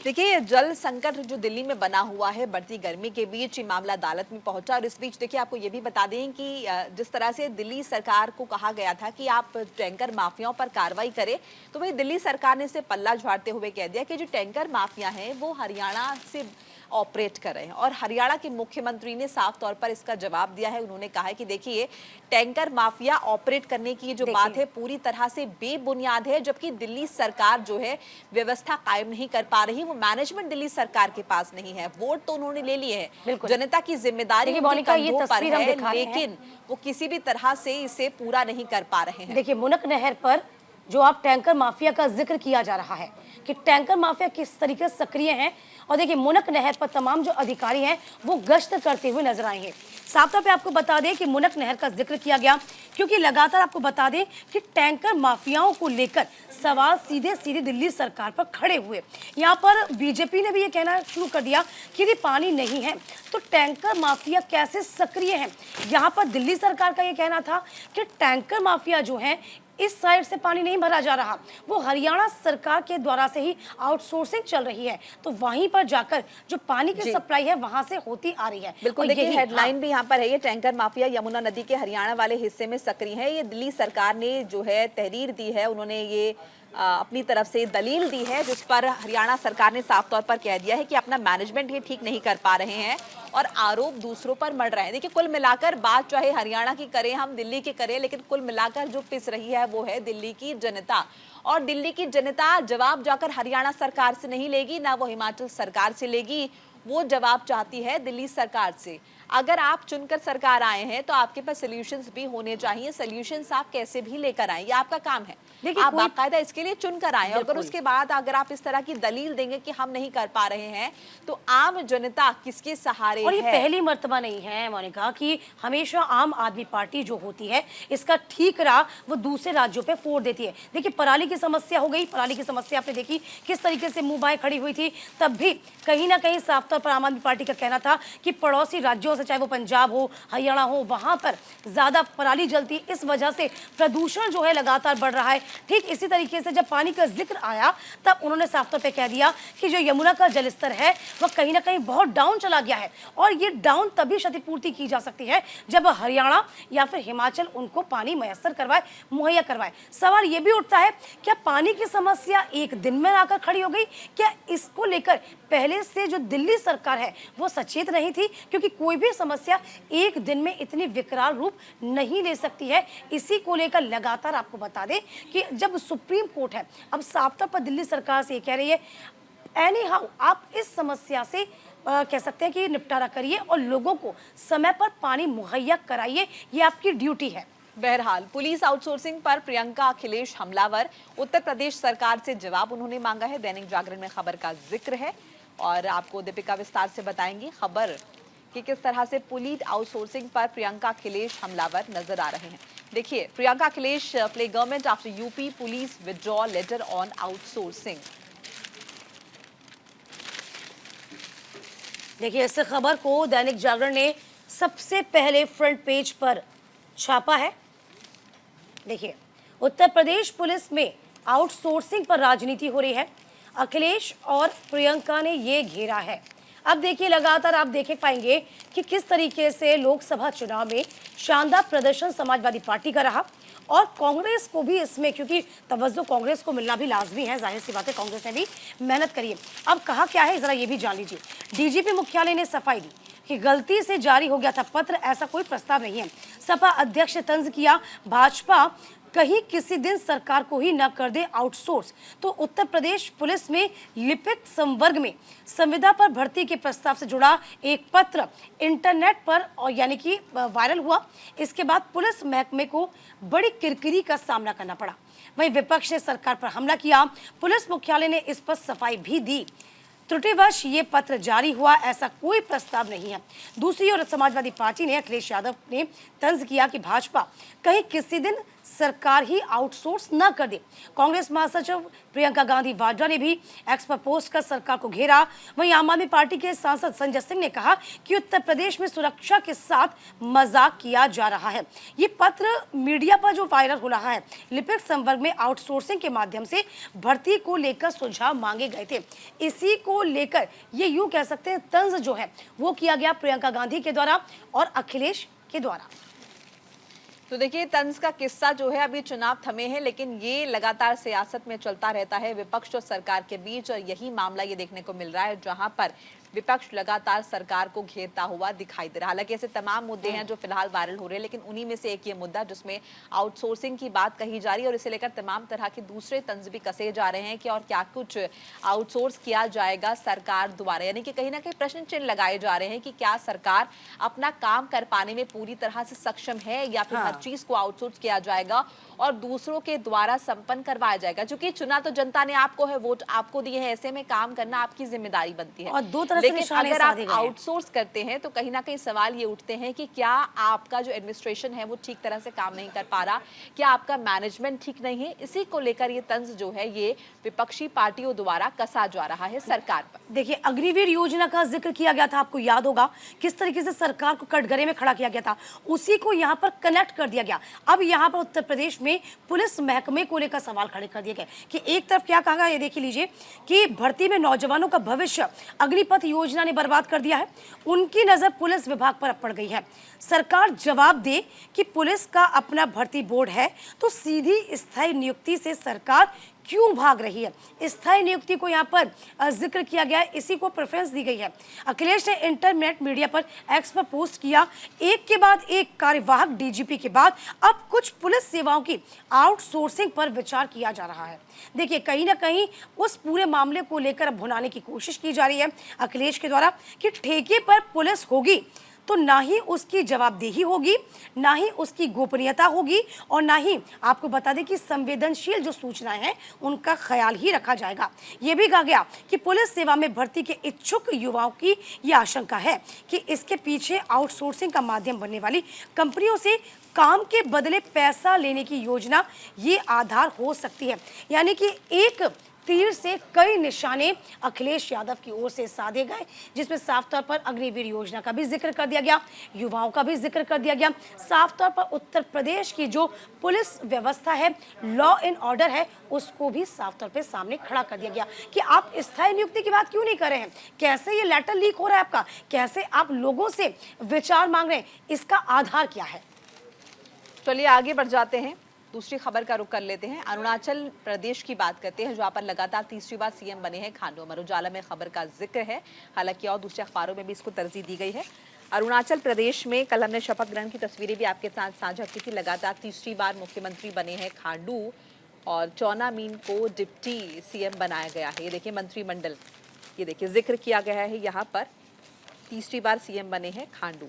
देखिए, ये जल संकट जो दिल्ली में बना हुआ है, बढ़ती गर्मी के बीच ये मामला अदालत में पहुंचा। और इस बीच देखिए, आपको ये भी बता दें कि जिस तरह से दिल्ली सरकार को कहा गया था कि आप टैंकर माफियाओं पर कार्रवाई करें, तो वही दिल्ली सरकार ने इसे पल्ला झाड़ते हुए कह दिया कि जो टैंकर माफिया हैं वो हरियाणा से ऑपरेट कर रहे हैं। और हरियाणा के मुख्यमंत्री ने साफ तौर पर इसका जवाब दिया है। उन्होंने कहा है कि देखिए, टैंकर माफिया ऑपरेट करने की जो बात है पूरी तरह से बेबुनियाद है, जबकि दिल्ली सरकार जो है व्यवस्था कायम नहीं कर पा रही। वो मैनेजमेंट दिल्ली सरकार के पास नहीं है, वोट तो उन्होंने ले लिए हैं, जनता की जिम्मेदारी उनके कंधों पर है, लेकिन वो किसी भी तरह से इसे पूरा नहीं कर पा रहे हैं। देखिए, मुनक नहर पर जो आप टैंकर माफिया का जिक्र किया जा रहा है कि टैंकर माफिया किस तरीके से सक्रिय हैं, और देखिए मुनक नहर पर तमाम जो अधिकारी हैं वो गश्त करते हुए नजर आए हैं। साफ तौर पे आपको बता दें कि मुनक नहर का जिक्र किया गया क्योंकि लगातार आपको बता दें कि टैंकर माफियाओं को लेकर सवाल सीधे सीधे दिल्ली सरकार पर खड़े हुए। यहाँ पर बीजेपी ने भी ये कहना शुरू कर दिया कि यदि पानी नहीं है तो टैंकर माफिया कैसे सक्रिय हैं। यहाँ पर दिल्ली सरकार का ये कहना था कि टैंकर माफिया जो है इस साइड से पानी नहीं भरा जा रहा, वो हरियाणा सरकार के द्वारा से ही आउटसोर्सिंग चल रही है, तो वहीं पर जाकर जो पानी की सप्लाई है वहां से होती आ रही है। बिल्कुल, देखिए हेडलाइन भी यहाँ पर है, ये टैंकर माफिया यमुना नदी के हरियाणा वाले हिस्से में सक्रिय है। ये दिल्ली सरकार ने जो है तहरीर दी है, उन्होंने ये अपनी तरफ से दलील दी है, जिस पर हरियाणा सरकार ने साफ तौर पर कह दिया है कि अपना मैनेजमेंट ये ठीक नहीं कर पा रहे हैं और आरोप दूसरों पर मढ़ रहे हैं। देखिए, कुल मिलाकर बात चाहे हरियाणा की करें, हम दिल्ली की करें, लेकिन कुल मिलाकर जो पिस रही है वो है दिल्ली की जनता। और दिल्ली की जनता जवाब जाकर हरियाणा सरकार से नहीं लेगी, ना वो हिमाचल सरकार से लेगी, वो जवाब चाहती है दिल्ली सरकार से। अगर आप चुनकर सरकार आए हैं तो आपके पास सॉल्यूशंस भी होने चाहिए। सॉल्यूशंस आप कैसे भी लेकर आए, ये आपका काम है। आप बाकायदा इसके लिए चुनकर आए, अगर उसके बाद अगर आप इस तरह की दलील देंगे कि हम नहीं कर पा रहे हैं, तो आम जनता किसके सहारे है? और ये पहली मर्तबा नहीं है मोनिका कि हमेशा आम आदमी पार्टी जो होती है इसका ठीकरा वो दूसरे राज्यों पे फोड़ देती है। देखिए, पराली की समस्या हो गई, पराली की समस्या आपने देखी किस तरीके से मुंह बाएं खड़ी हुई थी, तब भी कहीं ना कहीं साफ तौर पर आम आदमी पार्टी का कहना था कि पड़ोसी राज्यों से, चाहे वो पंजाब हो, हरियाणा हो, वहां पर ज्यादा पराली जलती, इस वजह से प्रदूषण जो है लगातार बढ़ रहा है। ठीक इसी तरीके से जब पानी का जिक्र आया तब उन्होंने साफ तौर पे कह दिया कि जो यमुना का जलस्तर है वह कहीं ना कहीं बहुत डाउन चला गया है और ये डाउन तभी क्षतिपूर्ति की जा सकती है जब हरियाणा या फिर हिमाचल उनको पानी मयस्सर करवाए, मुहैया करवाए। सवाल ये भी उठता है, क्या पानी की समस्या एक दिन में आकर खड़ी हो गई? क्या इसको लेकर पहले से जो दिल्ली सरकार है वो सचेत नहीं थी? क्योंकि कोई भी समस्या एक दिन में इतनी विकराल रूप नहीं ले सकती है। इसी को लेकर लगातार आपको बता दें कि जब सुप्रीम कोर्ट है अब साफ तौर पर दिल्ली सरकार से ये कह रही है, एनी हाउ आप इस समस्या से कह सकते हैं कि निपटारा करिए और लोगों को समय पर पानी मुहैया कराइए, ये आपकी ड्यूटी है। बहरहाल पुलिस आउटसोर्सिंग पर प्रियंका अखिलेश हमलावर, उत्तर प्रदेश सरकार से जवाब उन्होंने मांगा है। दैनिक जागरण में खबर का जिक्र है और आपको दीपिका विस्तार से बताएंगी खबर कि किस तरह से पुलिस आउटसोर्सिंग पर प्रियंका अखिलेश हमलावर नजर आ रहे हैं। देखिए, Priyanka Akhilesh play government after UP police withdraw later on outsourcing. देखिए, इस खबर को दैनिक जागरण ने सबसे पहले फ्रंट पेज पर छापा है। देखिए, उत्तर प्रदेश पुलिस में आउटसोर्सिंग पर राजनीति हो रही है। अखिलेश और प्रियंका ने ये घेरा है। अब देखिए, लगातार आप देख पाएंगे कि किस तरीके से लोकसभा चुनाव में शानदार प्रदर्शन समाजवादी पार्टी का रहा और कांग्रेस को भी इसमें, क्योंकि तवज्जो कांग्रेस को मिलना भी लाजमी है, जाहिर सी बात है, कांग्रेस ने भी मेहनत करी है। अब कहा क्या है, जरा ये भी जान लीजिए। डीजीपी मुख्यालय ने सफाई दी कि गलती से जारी हो गया था पत्र, ऐसा कोई प्रस्ताव नहीं है। सपा अध्यक्ष तंज किया, भाजपा कहीं किसी दिन सरकार को ही न कर दे आउटसोर्स। तो उत्तर प्रदेश पुलिस में लिपिक संवर्ग में संविदा पर भर्ती के प्रस्ताव से जुड़ा एक पत्र इंटरनेट पर और यानी कि वायरल हुआ। इसके बाद पुलिस महकमे को बड़ी किरकिरी का सामना करना पड़ा। वहीं विपक्ष ने सरकार पर हमला किया। पुलिस मुख्यालय ने इस पर सफाई भी दी। त्रुटिवश ये पत्र जारी हुआ, ऐसा कोई प्रस्ताव नहीं है। दूसरी ओर समाजवादी पार्टी ने, अखिलेश यादव ने तंज किया कि भाजपा कहीं किसी दिन सरकार ही आउटसोर्स न कर दे। कांग्रेस महासचिव प्रियंका गांधी वाड्रा ने भी एक्स पर पोस्ट कर सरकार को घेरा। वहीं आम आदमी पार्टी के सांसद संजय सिंह ने कहा कि उत्तर प्रदेश में सुरक्षा के साथ मजाक किया जा रहा है। ये पत्र मीडिया पर जो वायरल हो रहा है, लिपिक संवर्ग में आउटसोर्सिंग के माध्यम से भर्ती को लेकर सुझाव मांगे गए थे। इसी को लेकर ये यूं कह सकते हैं तंज जो है वो किया गया प्रियंका गांधी के द्वारा और अखिलेश के द्वारा। तो देखिए, तंज का किस्सा जो है, अभी चुनाव थमे हैं लेकिन ये लगातार सियासत में चलता रहता है विपक्ष और सरकार के बीच, और यही मामला ये देखने को मिल रहा है जहां पर विपक्ष लगातार सरकार को घेरता हुआ दिखाई दे रहा है। हालांकि ऐसे तमाम मुद्दे हैं जो फिलहाल वायरल हो रहे हैं, लेकिन उन्हीं में से एक ये मुद्दा जिसमें आउटसोर्सिंग की बात कही जा रही है और इसे लेकर तमाम तरह के दूसरे तंज भी कसे जा रहे हैं कि और क्या कुछ आउटसोर्स किया जाएगा सरकार द्वारा। यानी कि कहीं ना कहीं प्रश्न चिन्ह लगाए जा रहे हैं कि क्या सरकार अपना काम कर पाने में पूरी तरह से सक्षम है या फिर हर चीज को आउटसोर्स किया जाएगा और दूसरों के द्वारा संपन्न करवाया जाएगा। क्योंकि चुना तो जनता ने आपको है, वोट आपको दिए हैं, ऐसे में काम करना आपकी जिम्मेदारी बनती है। और दो तरह लेकिन अगर आप आउटसोर्स करते हैं तो कहीं ना कहीं सवाल ये उठते हैं कि क्या आपका जो एडमिनिस्ट्रेशन है वो ठीक तरह से काम नहीं कर पा रहा, क्या आपका मैनेजमेंट ठीक नहीं है। इसी को लेकर ये तंज जो है ये विपक्षी पार्टियों द्वारा कसा जा रहा है सरकार पर। देखिए, अग्निवीर योजना का जिक्र किया गया था, आपको याद होगा किस तरीके से सरकार को कटघरे में खड़ा किया गया था, उसी को यहाँ पर कनेक्ट कर दिया गया। अब यहाँ पर उत्तर प्रदेश में पुलिस महकमे को लेकर सवाल खड़े कर दिए गए कि एक तरफ क्या कहा गया, ये देख लीजिए कि भर्ती में नौजवानों का भविष्य अग्निपथ योजना ने बर्बाद कर दिया है। उनकी नजर पुलिस विभाग पर पड़ गई है। सरकार जवाब दे कि पुलिस का अपना भर्ती बोर्ड है तो सीधी स्थायी नियुक्ति से सरकार क्यों भाग रही है। स्थायी नियुक्ति को यहाँ पर जिक्र किया गया है, इसी को प्रेफरेंस दी गई है। अखिलेश ने इंटरनेट मीडिया पर एक्स पर पोस्ट किया, एक के बाद एक कार्यवाहक डीजीपी के बाद अब कुछ पुलिस सेवाओं की आउटसोर्सिंग पर विचार किया जा रहा है। देखिए, कहीं ना कहीं उस पूरे मामले को लेकर भुनाने की कोशिश की जा रही है अखिलेश के द्वारा कि ठेके पर पुलिस होगी तो ना ही उसकी जवाबदेही होगी, ना ही उसकी गोपनीयता होगी और ना ही आपको बता दें कि संवेदनशील जो सूचनाएं हैं उनका ख्याल ही रखा जाएगा। ये भी कहा गया कि पुलिस सेवा में भर्ती के इच्छुक युवाओं की ये आशंका है कि इसके पीछे आउटसोर्सिंग का माध्यम बनने वाली कंपनियों से काम के बदले पैसा लेने की योजना ये आधार हो सकती है। यानी कि एक तीर से कई निशाने अखिलेश यादव की ओर से साधे गए, जिसमें साफ तौर पर अग्निवीर योजना का भी जिक्र कर दिया गया, युवाओं का भी जिक्र कर दिया गया। साफ तौर पर उत्तर प्रदेश की जो पुलिस व्यवस्था है, लॉ एंड ऑर्डर है, उसको भी साफ तौर पे सामने खड़ा कर दिया गया कि आप स्थायी नियुक्ति की बात क्यों नहीं कर रहे हैं, कैसे ये लेटर लीक हो रहा है आपका, कैसे आप लोगों से विचार मांग रहे हैं, इसका आधार क्या है। चलिए आगे बढ़ जाते हैं, दूसरी खबर का रुख कर लेते हैं। अरुणाचल प्रदेश की बात करते हैं, जहां पर लगातार तीसरी बार सीएम बने हैं खांडू। अमर उजाला में खबर का जिक्र है, हालांकि और दूसरे अखबारों में भी इसको तरजीह दी गई है। अरुणाचल प्रदेश में कल हमने शपथ ग्रहण की तस्वीरें भी आपके साथ साझा की थी। लगातार तीसरी बार मुख्यमंत्री बने हैं खांडू और चौना मीन को डिप्टी सीएम बनाया गया है। ये देखिए मंत्रिमंडल, ये देखिए जिक्र किया गया है यहाँ पर तीसरी बार सीएम बने हैं खांडू।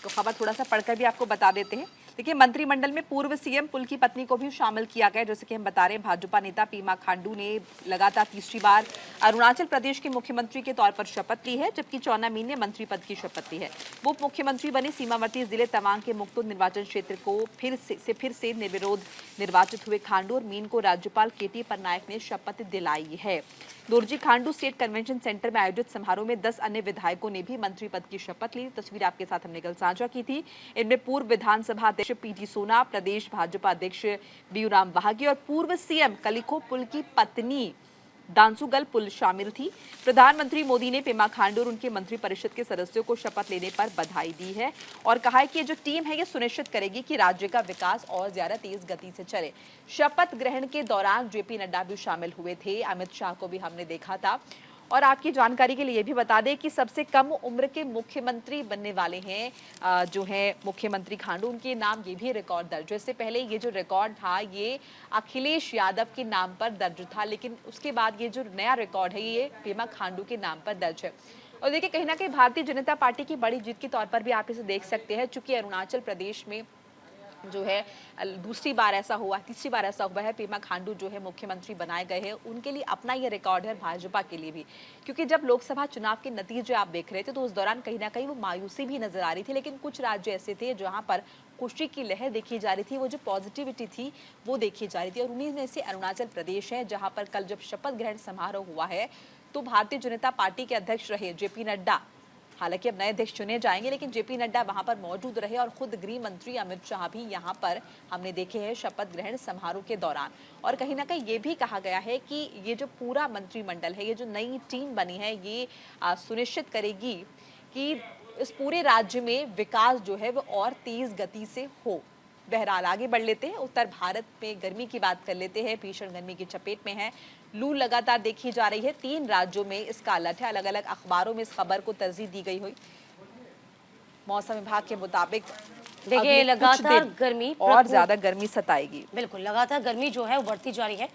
तो खबर थोड़ा सा पढ़कर भी आपको बता देते हैं। देखिए, मंत्रिमंडल में पूर्व सीएम पुल की पत्नी को भी शामिल किया गया। जैसे कि हम बता रहे हैं, भाजपा नेता पेमा खांडू ने लगातार तीसरी बार अरुणाचल प्रदेश के मुख्यमंत्री के तौर पर शपथ ली है, जबकि चौना मीन ने मंत्री पद की शपथ ली है। वो उप मुख्यमंत्री बने। सीमावर्ती जिले तवांग के मुक्तो निर्वाचन क्षेत्र को फिर से निर्विरोध निर्वाचित हुए खांडू और मीन को राज्यपाल केटी पटनायक ने शपथ दिलाई है। Dorjee Khandu state convention centre में आयोजित समारोह में 10 अन्य विधायकों ने भी मंत्री पद की शपथ ली। तस्वीर आपके साथ हमने कल साझा की थी। इनमें पूर्व विधानसभा अध्यक्ष पीटी सोना, प्रदेश भाजपा अध्यक्ष बीयूराम वाघे और पूर्व सीएम कलिखो पुल की पत्नी दांसुगल पुल शामिल थी। प्रधानमंत्री मोदी ने पेमा खांडू और उनके मंत्रिपरिषद के सदस्यों को शपथ लेने पर बधाई दी है और कहा है कि ये जो टीम है ये सुनिश्चित करेगी कि राज्य का विकास और ज्यादा तेज गति से चले। शपथ ग्रहण के दौरान जेपी नड्डा भी शामिल हुए थे, अमित शाह को भी हमने देखा था। और आपकी जानकारी के लिए ये भी बता दें कि सबसे कम उम्र के मुख्यमंत्री बनने वाले हैं जो है मुख्यमंत्री खांडू, उनके नाम ये भी रिकॉर्ड दर्ज है। इससे पहले ये जो रिकॉर्ड था ये अखिलेश यादव के नाम पर दर्ज था, लेकिन उसके बाद ये जो नया रिकॉर्ड है ये पेमा खांडू के नाम पर दर्ज है। और देखिए, कहीं ना कहीं भारतीय जनता पार्टी की बड़ी जीत के तौर पर भी आप इसे देख सकते हैं, चूंकि अरुणाचल प्रदेश में जो है तीसरी बार ऐसा हुआ है, पेमा खांडू जो है मुख्यमंत्री बनाए गए हैं। उनके लिए अपना ये रिकॉर्ड है, भाजपा के लिए भी, क्योंकि जब लोकसभा चुनाव के नतीजे आप देख रहे थे तो उस दौरान कहीं ना कहीं वो मायूसी भी नजर आ रही थी, लेकिन कुछ राज्य ऐसे थे जहां पर खुशी की लहर देखी जा रही थी, वो जो पॉजिटिविटी थी वो देखी जा रही थी। और उन्हीं में से अरुणाचल प्रदेश है, जहां पर कल जब शपथ ग्रहण समारोह हुआ है तो भारतीय जनता पार्टी के अध्यक्ष रहे जेपी नड्डा। हालांकि अब नए अध्यक्ष चुने जाएंगे, लेकिन जेपी नड्डा वहां पर मौजूद रहे और खुद गृह मंत्री अमित शाह भी यहां पर हमने देखे हैं शपथ ग्रहण समारोह के दौरान। और कहीं ना कहीं ये भी कहा गया है कि ये जो पूरा मंत्रिमंडल है, ये जो नई टीम बनी है, ये सुनिश्चित करेगी कि इस पूरे राज्य में विकास जो है वो और तेज गति से हो। बहरहाल आगे बढ़ लेते हैं, उत्तर भारत में गर्मी की बात कर लेते हैं। भीषण गर्मी की चपेट में है, लू लगातार देखी जा रही है। 3 राज्यों में इसका अलर्ट है, अलग अलग अखबारों में इस खबर को तरजीह दी गई हुई। मौसम विभाग के मुताबिक देखिए, लगातार गर्मी और ज्यादा गर्मी सताएगी। बिल्कुल, लगातार गर्मी जो है वो बढ़ती जा रही है।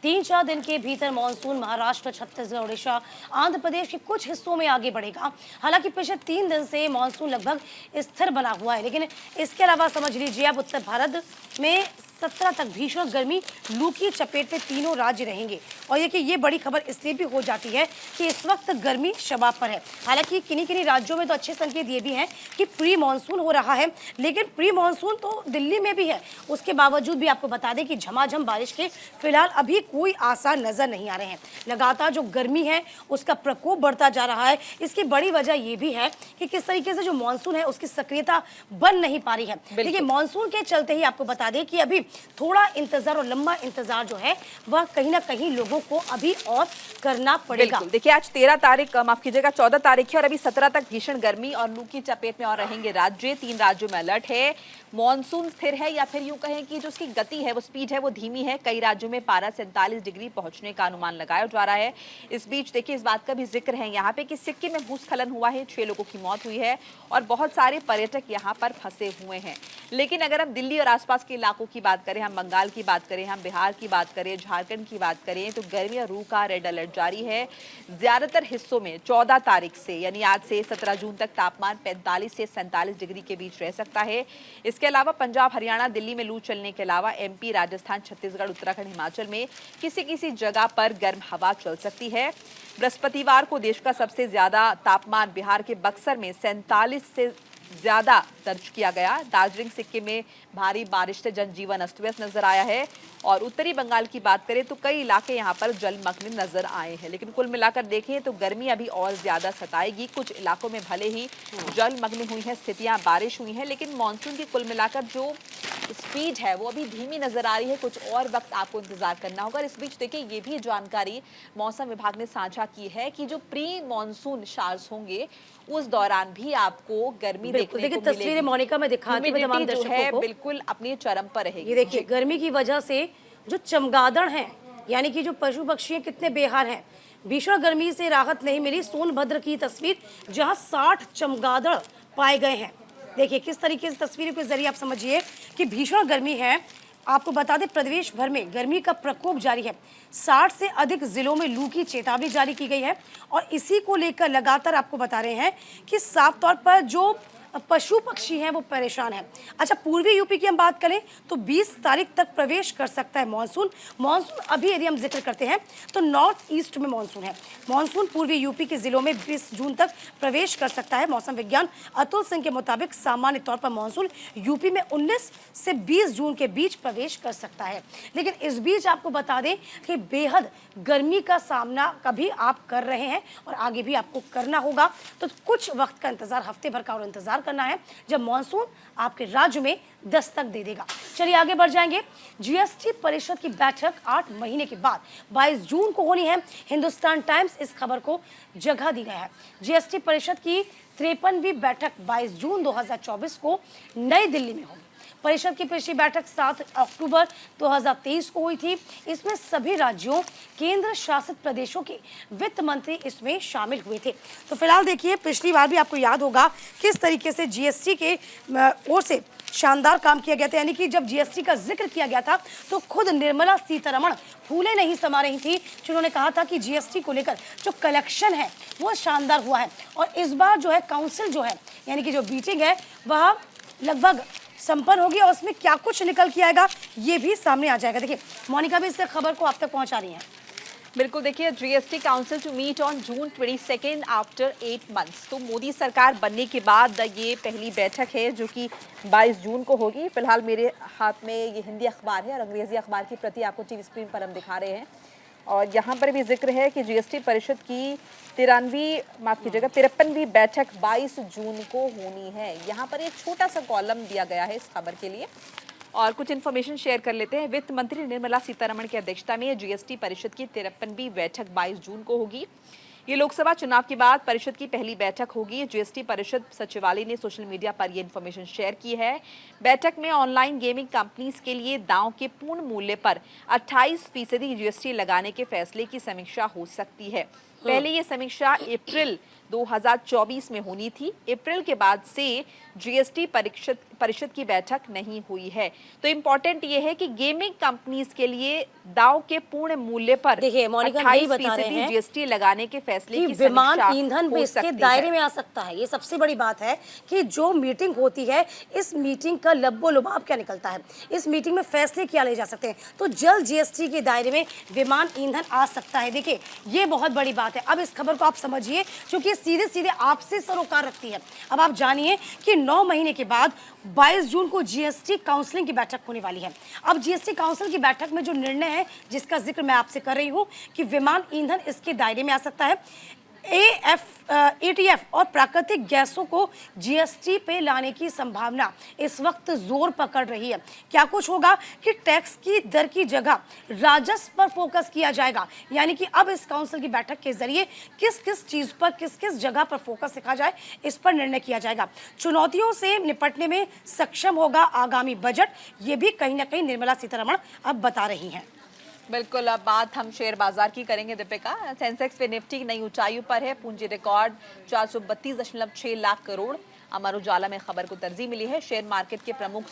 3-4 दिन के भीतर मानसून महाराष्ट्र, छत्तीसगढ़, उड़ीसा, आंध्र प्रदेश के कुछ हिस्सों में आगे बढ़ेगा। हालांकि पिछले 3 दिन से मानसून लगभग स्थिर बना हुआ है, लेकिन इसके अलावा समझ लीजिए अब उत्तर भारत में 17 तक भीषण गर्मी लू की चपेट में तीनों राज्य रहेंगे। और देखिए, ये बड़ी खबर इसलिए भी हो जाती है कि इस वक्त गर्मी शबाब पर है। हालांकि किन्हीं राज्यों में तो अच्छे संकेत ये भी हैं कि प्री मानसून हो रहा है, लेकिन प्री मानसून तो दिल्ली में भी है। उसके बावजूद भी आपको बता दें कि झमाझम बारिश के फिलहाल अभी कोई आसार नजर नहीं आ रहे हैं। लगातार जो गर्मी है उसका प्रकोप बढ़ता जा रहा है। इसकी बड़ी वजह ये भी है कि किस तरीके से जो मानसून है उसकी सक्रियता बन नहीं पा रही है। देखिए, मानसून के चलते ही आपको बता दें कि अभी थोड़ा इंतजार और लंबा इंतजार जो है वह कहीं ना कहीं लोगों को अभी और करना पड़ेगा। देखिए, आज 13 तारीख, माफ कीजिएगा 14 तारीख है और अभी 17 तक भीषण गर्मी और लू की चपेट में और रहेंगे राज्य। 3 राज्यों में अलर्ट है। मॉनसून स्थिर है, या फिर यूं कहें कि जो उसकी गति है, वो स्पीड है, वो धीमी है। कई राज्यों में पारा 47 डिग्री पहुंचने का अनुमान लगाया जा रहा है। इस बीच देखिए, इस बात का भी जिक्र है यहाँ पे कि सिक्किम में भूस्खलन हुआ है, 6 लोगों की मौत हुई है और बहुत सारे पर्यटक यहाँ पर फंसे हुए हैं। लेकिन अगर हम दिल्ली और आसपास के इलाकों की बात करें, हम बंगाल की बात करें, हम बिहार की बात करें, झारखंड की बात करें, तो गर्मी और लू का रेड अलर्ट जारी है। ज्यादातर हिस्सों में 14 तारीख से यानी आज से 17 जून तक तापमान 45 से 47 डिग्री के बीच रह सकता है। इसके अलावा पंजाब, हरियाणा, दिल्ली में लू चलने के अलावा एमपी, राजस्थान, छत्तीसगढ़, उत्तराखंड, हिमाचल में किसी किसी जगह पर गर्म हवा चल सकती है। बृहस्पतिवार को देश का सबसे ज्यादा तापमान बिहार के बक्सर में 47 से ज्यादा दर्ज किया गया। दार्जिलिंग, सिक्किम में भारी बारिश से जनजीवन अस्त व्यस्त नजर आया है और उत्तरी बंगाल की बात करें तो कई इलाके यहां पर जलमग्न नजर आए हैं। लेकिन कुल मिलाकर देखें तो गर्मी अभी और ज्यादा सताएगी। कुछ इलाकों में भले ही जलमग्न हुई है स्थितियां, बारिश हुई है, लेकिन मानसून की कुल मिलाकर जो स्पीड है वो अभी धीमी नजर आ रही है। कुछ और वक्त आपको इंतजार करना होगा। इस बीच देखिए, ये भी जानकारी मौसम विभाग ने साझा की है कि जो प्री मानसून शावर्स होंगे उस दौरान भी आपको गर्मी देखने को तस्वीरें मोनिका में दिखाती हूं तमाम दर्शकों को, बिल्कुल अपने चरम पर रहेगी। ये देखिए, गर्मी की वजह से जो चमगादड़ हैं, यानी कि जो पशु पक्षी हैं, कितने बेहाल हैं। भीषण गर्मी से राहत नहीं मिली। सोनभद्र की तस्वीर, जहां 60 चमगादड़ पाए गए हैं। देखिए किस तरीके से तस्वीरों के जरिए आप समझिए कि भीषण गर्मी है। आपको बता दें प्रदेश भर में गर्मी का प्रकोप जारी है। 60 से अधिक जिलों में लू की चेतावनी जारी की गई है और इसी को लेकर लगातार आपको बता रहे हैं कि साफ तौर पर जो पशु पक्षी हैं वो परेशान हैं। अच्छा, पूर्वी यूपी की हम बात करें तो 20 तारीख तक प्रवेश कर सकता है मानसून। मानसून अभी यदि हम जिक्र करते हैं तो नॉर्थ ईस्ट में मानसून है। मानसून पूर्वी यूपी के जिलों में 20 जून तक प्रवेश कर सकता है। मौसम विज्ञान अतुल सिंह के मुताबिक सामान्य तौर पर मानसून यूपी में 19 से 20 जून के बीच प्रवेश कर सकता है। लेकिन इस बीच आपको बता दें कि बेहद गर्मी का सामना कभी आप कर रहे हैं और आगे भी आपको करना होगा, तो कुछ वक्त का इंतजार, हफ्ते भर का और इंतजार करना है जब मॉनसून आपके राज्य में दस्तक दे देगा। चलिए आगे बढ़ जाएंगे। जीएसटी परिषद की बैठक 8 महीने के बाद 22 जून को होनी है। हिंदुस्तान टाइम्स इस खबर को जगह दी गया है। जीएसटी परिषद की 53वीं बैठक 22 जून 2024 को नई दिल्ली में होगी। परिषद की पिछली बैठक 7 अक्टूबर 2023 को हुई थी। इसमें सभी राज्यों, केंद्र शासित प्रदेशों के वित्त मंत्री इसमें शामिल हुए थे। तो फिलहाल देखिए, पिछली बार भी आपको याद होगा किस तरीके से जीएसटी के ओर से शानदार काम किया गया था। यानी कि जब जीएसटी का जिक्र किया गया था तो खुद निर्मला सीतारमण फूले नहीं समा रही थी, जिन्होंने कहा था कि जीएसटी को लेकर जो कलेक्शन है वो शानदार हुआ है। और इस बार जो है काउंसिल जो है, यानी कि जो मीटिंग है वह लगभग संपन्न होगी और उसमें क्या कुछ निकल के आएगा ये भी सामने आ जाएगा। देखिए मोनिका भी इस खबर को आप तक पहुंचा रही हैं। बिल्कुल, देखिए GST council to meet on June 22 after 8 months. तो मोदी सरकार बनने के बाद ये पहली बैठक है जो कि 22 जून को होगी। फिलहाल मेरे हाथ में ये हिंदी अखबार है और अंग्रेजी अखबार की प्रति आपको टीवी स्क्रीन पर हम दिखा रहे हैं। और यहाँ पर भी जिक्र है कि जीएसटी परिषद की 53वीं बैठक 22 जून को होनी है। यहाँ पर एक छोटा सा कॉलम दिया गया है इस खबर के लिए और कुछ इन्फॉर्मेशन शेयर कर लेते हैं। वित्त मंत्री निर्मला सीतारमण की अध्यक्षता में जीएसटी परिषद की 53वीं बैठक 22 जून को होगी। ये लोकसभा चुनाव के बाद परिषद की पहली बैठक होगी। जीएसटी परिषद सचिवालय ने सोशल मीडिया पर यह इन्फॉर्मेशन शेयर की है। बैठक में ऑनलाइन गेमिंग कंपनीज के लिए दांव के पूर्ण मूल्य पर 28% जीएसटी लगाने के फैसले की समीक्षा हो सकती है। पहले ये समीक्षा अप्रैल 2024 में होनी थी। अप्रैल के बाद से जीएसटी परिषद की बैठक नहीं हुई है। तो इम्पोर्टेंट ये है कि गेमिंग कंपनीज के लिए दाव के पूर्ण मूल्य पर देखिए मोनिका यही बता रहे हैं जीएसटी लगाने के फैसले की विमान ईंधन भी इसके दायरे में आ सकता है। ये सबसे बड़ी बात है कि जो मीटिंग होती है, इस मीटिंग का लब्बो लुभाब क्या निकलता है, इस मीटिंग में फैसले क्या ले जा सकते हैं। तो जल्द जीएसटी के दायरे में विमान ईंधन आ सकता है। देखिए ये बहुत बड़ी बात है। अब इस खबर को आप समझिए क्योंकि सीधे सीधे आपसे सरोकार रखती है। अब आप जानिए कि 9 महीने के बाद 22 जून को जीएसटी काउंसिलिंग की बैठक होने वाली है। अब जीएसटी काउंसिल की बैठक में जो निर्णय है जिसका जिक्र मैं आपसे कर रही हूं कि विमान ईंधन इसके दायरे में आ सकता है। एटीएफ और प्राकृतिक गैसों को जीएसटी पे लाने की संभावना इस वक्त जोर पकड़ रही है। क्या कुछ होगा कि टैक्स की दर की जगह राजस्व पर फोकस किया जाएगा। यानी कि अब इस काउंसिल की बैठक के जरिए किस किस चीज पर, किस किस जगह पर फोकस रखा जाए, इस पर निर्णय किया जाएगा। चुनौतियों से निपटने में सक्षम होगा आगामी बजट, ये भी कहीं ना कहीं निर्मला सीतारमण अब बता रही हैं। बिल्कुल, अब बात हम शेयर बाजार की करेंगे दीपिका। सेंसेक्स पे निफ्टी नई ऊंचाइयों पर है। पूंजी रिकॉर्ड 432.6 लाख करोड़। अमर उजाला में खबर को तरजीह मिली है। शेयर मार्केट के प्रमुख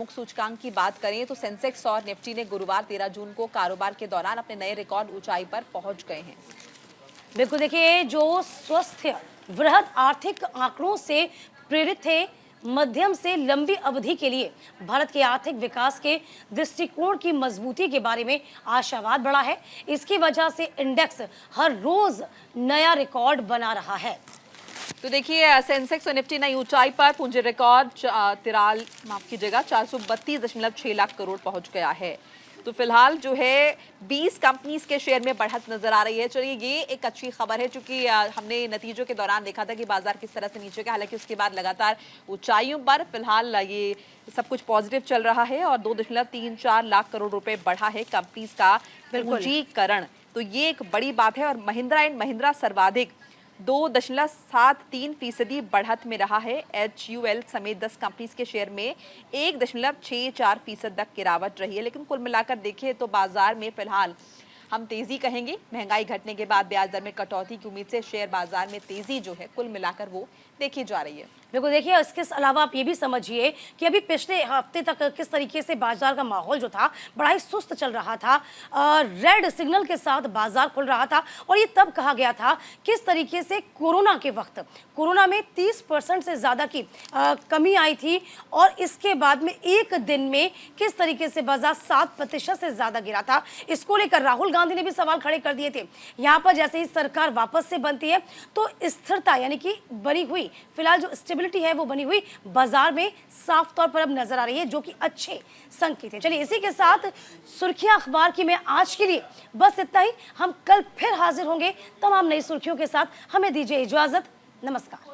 सूचकांक की बात करें तो सेंसेक्स और निफ्टी ने गुरुवार 13 जून को कारोबार के दौरान अपने नए रिकॉर्ड ऊंचाई पर पहुंच गए हैं। बिल्कुल, देखिए जो स्वस्थ वृहद आर्थिक आंकड़ों से प्रेरित थे, मध्यम से लंबी अवधि के लिए भारत के आर्थिक विकास के दृष्टिकोण की मजबूती के बारे में आशावाद बढ़ा है। इसकी वजह से इंडेक्स हर रोज नया रिकॉर्ड बना रहा है। तो देखिए सेंसेक्स और निफ्टी नई ऊंचाई पर। पूंजी रिकॉर्ड 432.6 लाख करोड़ पहुंच गया है। तो फिलहाल जो है 20 कंपनीज के शेयर में बढ़त नजर आ रही है। चलिए ये एक अच्छी खबर है क्योंकि हमने नतीजों के दौरान देखा था कि बाजार किस तरह से नीचे का, हालांकि उसके बाद लगातार ऊंचाइयों पर। फिलहाल ये सब कुछ पॉजिटिव चल रहा है और 2.34 लाख करोड़ रुपए बढ़ा है कंपनीज का पूंजीकरण। तो ये एक बड़ी बात है। और महिंद्रा एंड महिंद्रा सर्वाधिक 2.73% बढ़त में रहा है। HUL समेत 10 कंपनीज के शेयर में 1.64% तक गिरावट रही है। लेकिन कुल मिलाकर देखें तो बाजार में फिलहाल हम तेजी कहेंगे। महंगाई घटने के बाद ब्याज दर में कटौती की उम्मीद से शेयर बाजार में तेजी जो है कुल मिलाकर वो देखी जा रही है। बिल्कुल, देखिए इसके अलावा आप ये भी समझिए कि अभी पिछले हफ्ते तक किस तरीके से बाजार का माहौल जो था बड़ा ही सुस्त चल रहा था। रेड सिग्नल के साथ बाजार खुल रहा था और ये तब कहा गया था किस तरीके से कोरोना के वक्त कोरोना में 30% से ज़्यादा की कमी आई थी और इसके बाद में एक दिन में किस तरीके से बाजार 7% से ज़्यादा गिरा था। इसको लेकर राहुल गांधी ने भी सवाल खड़े कर दिए थे। यहाँ पर जैसे ही सरकार वापस से बनती है तो स्थिरता यानी कि बनी हुई फिलहाल जो स्टेबिलिटी है वो बनी हुई बाजार में साफ तौर पर अब नजर आ रही है, जो कि अच्छे संकेत है। चलिए इसी के साथ सुर्खियां अखबार की मैं आज के लिए बस इतना ही। हम कल फिर हाजिर होंगे तमाम नई सुर्खियों के साथ। हमें दीजिए इजाजत। नमस्कार।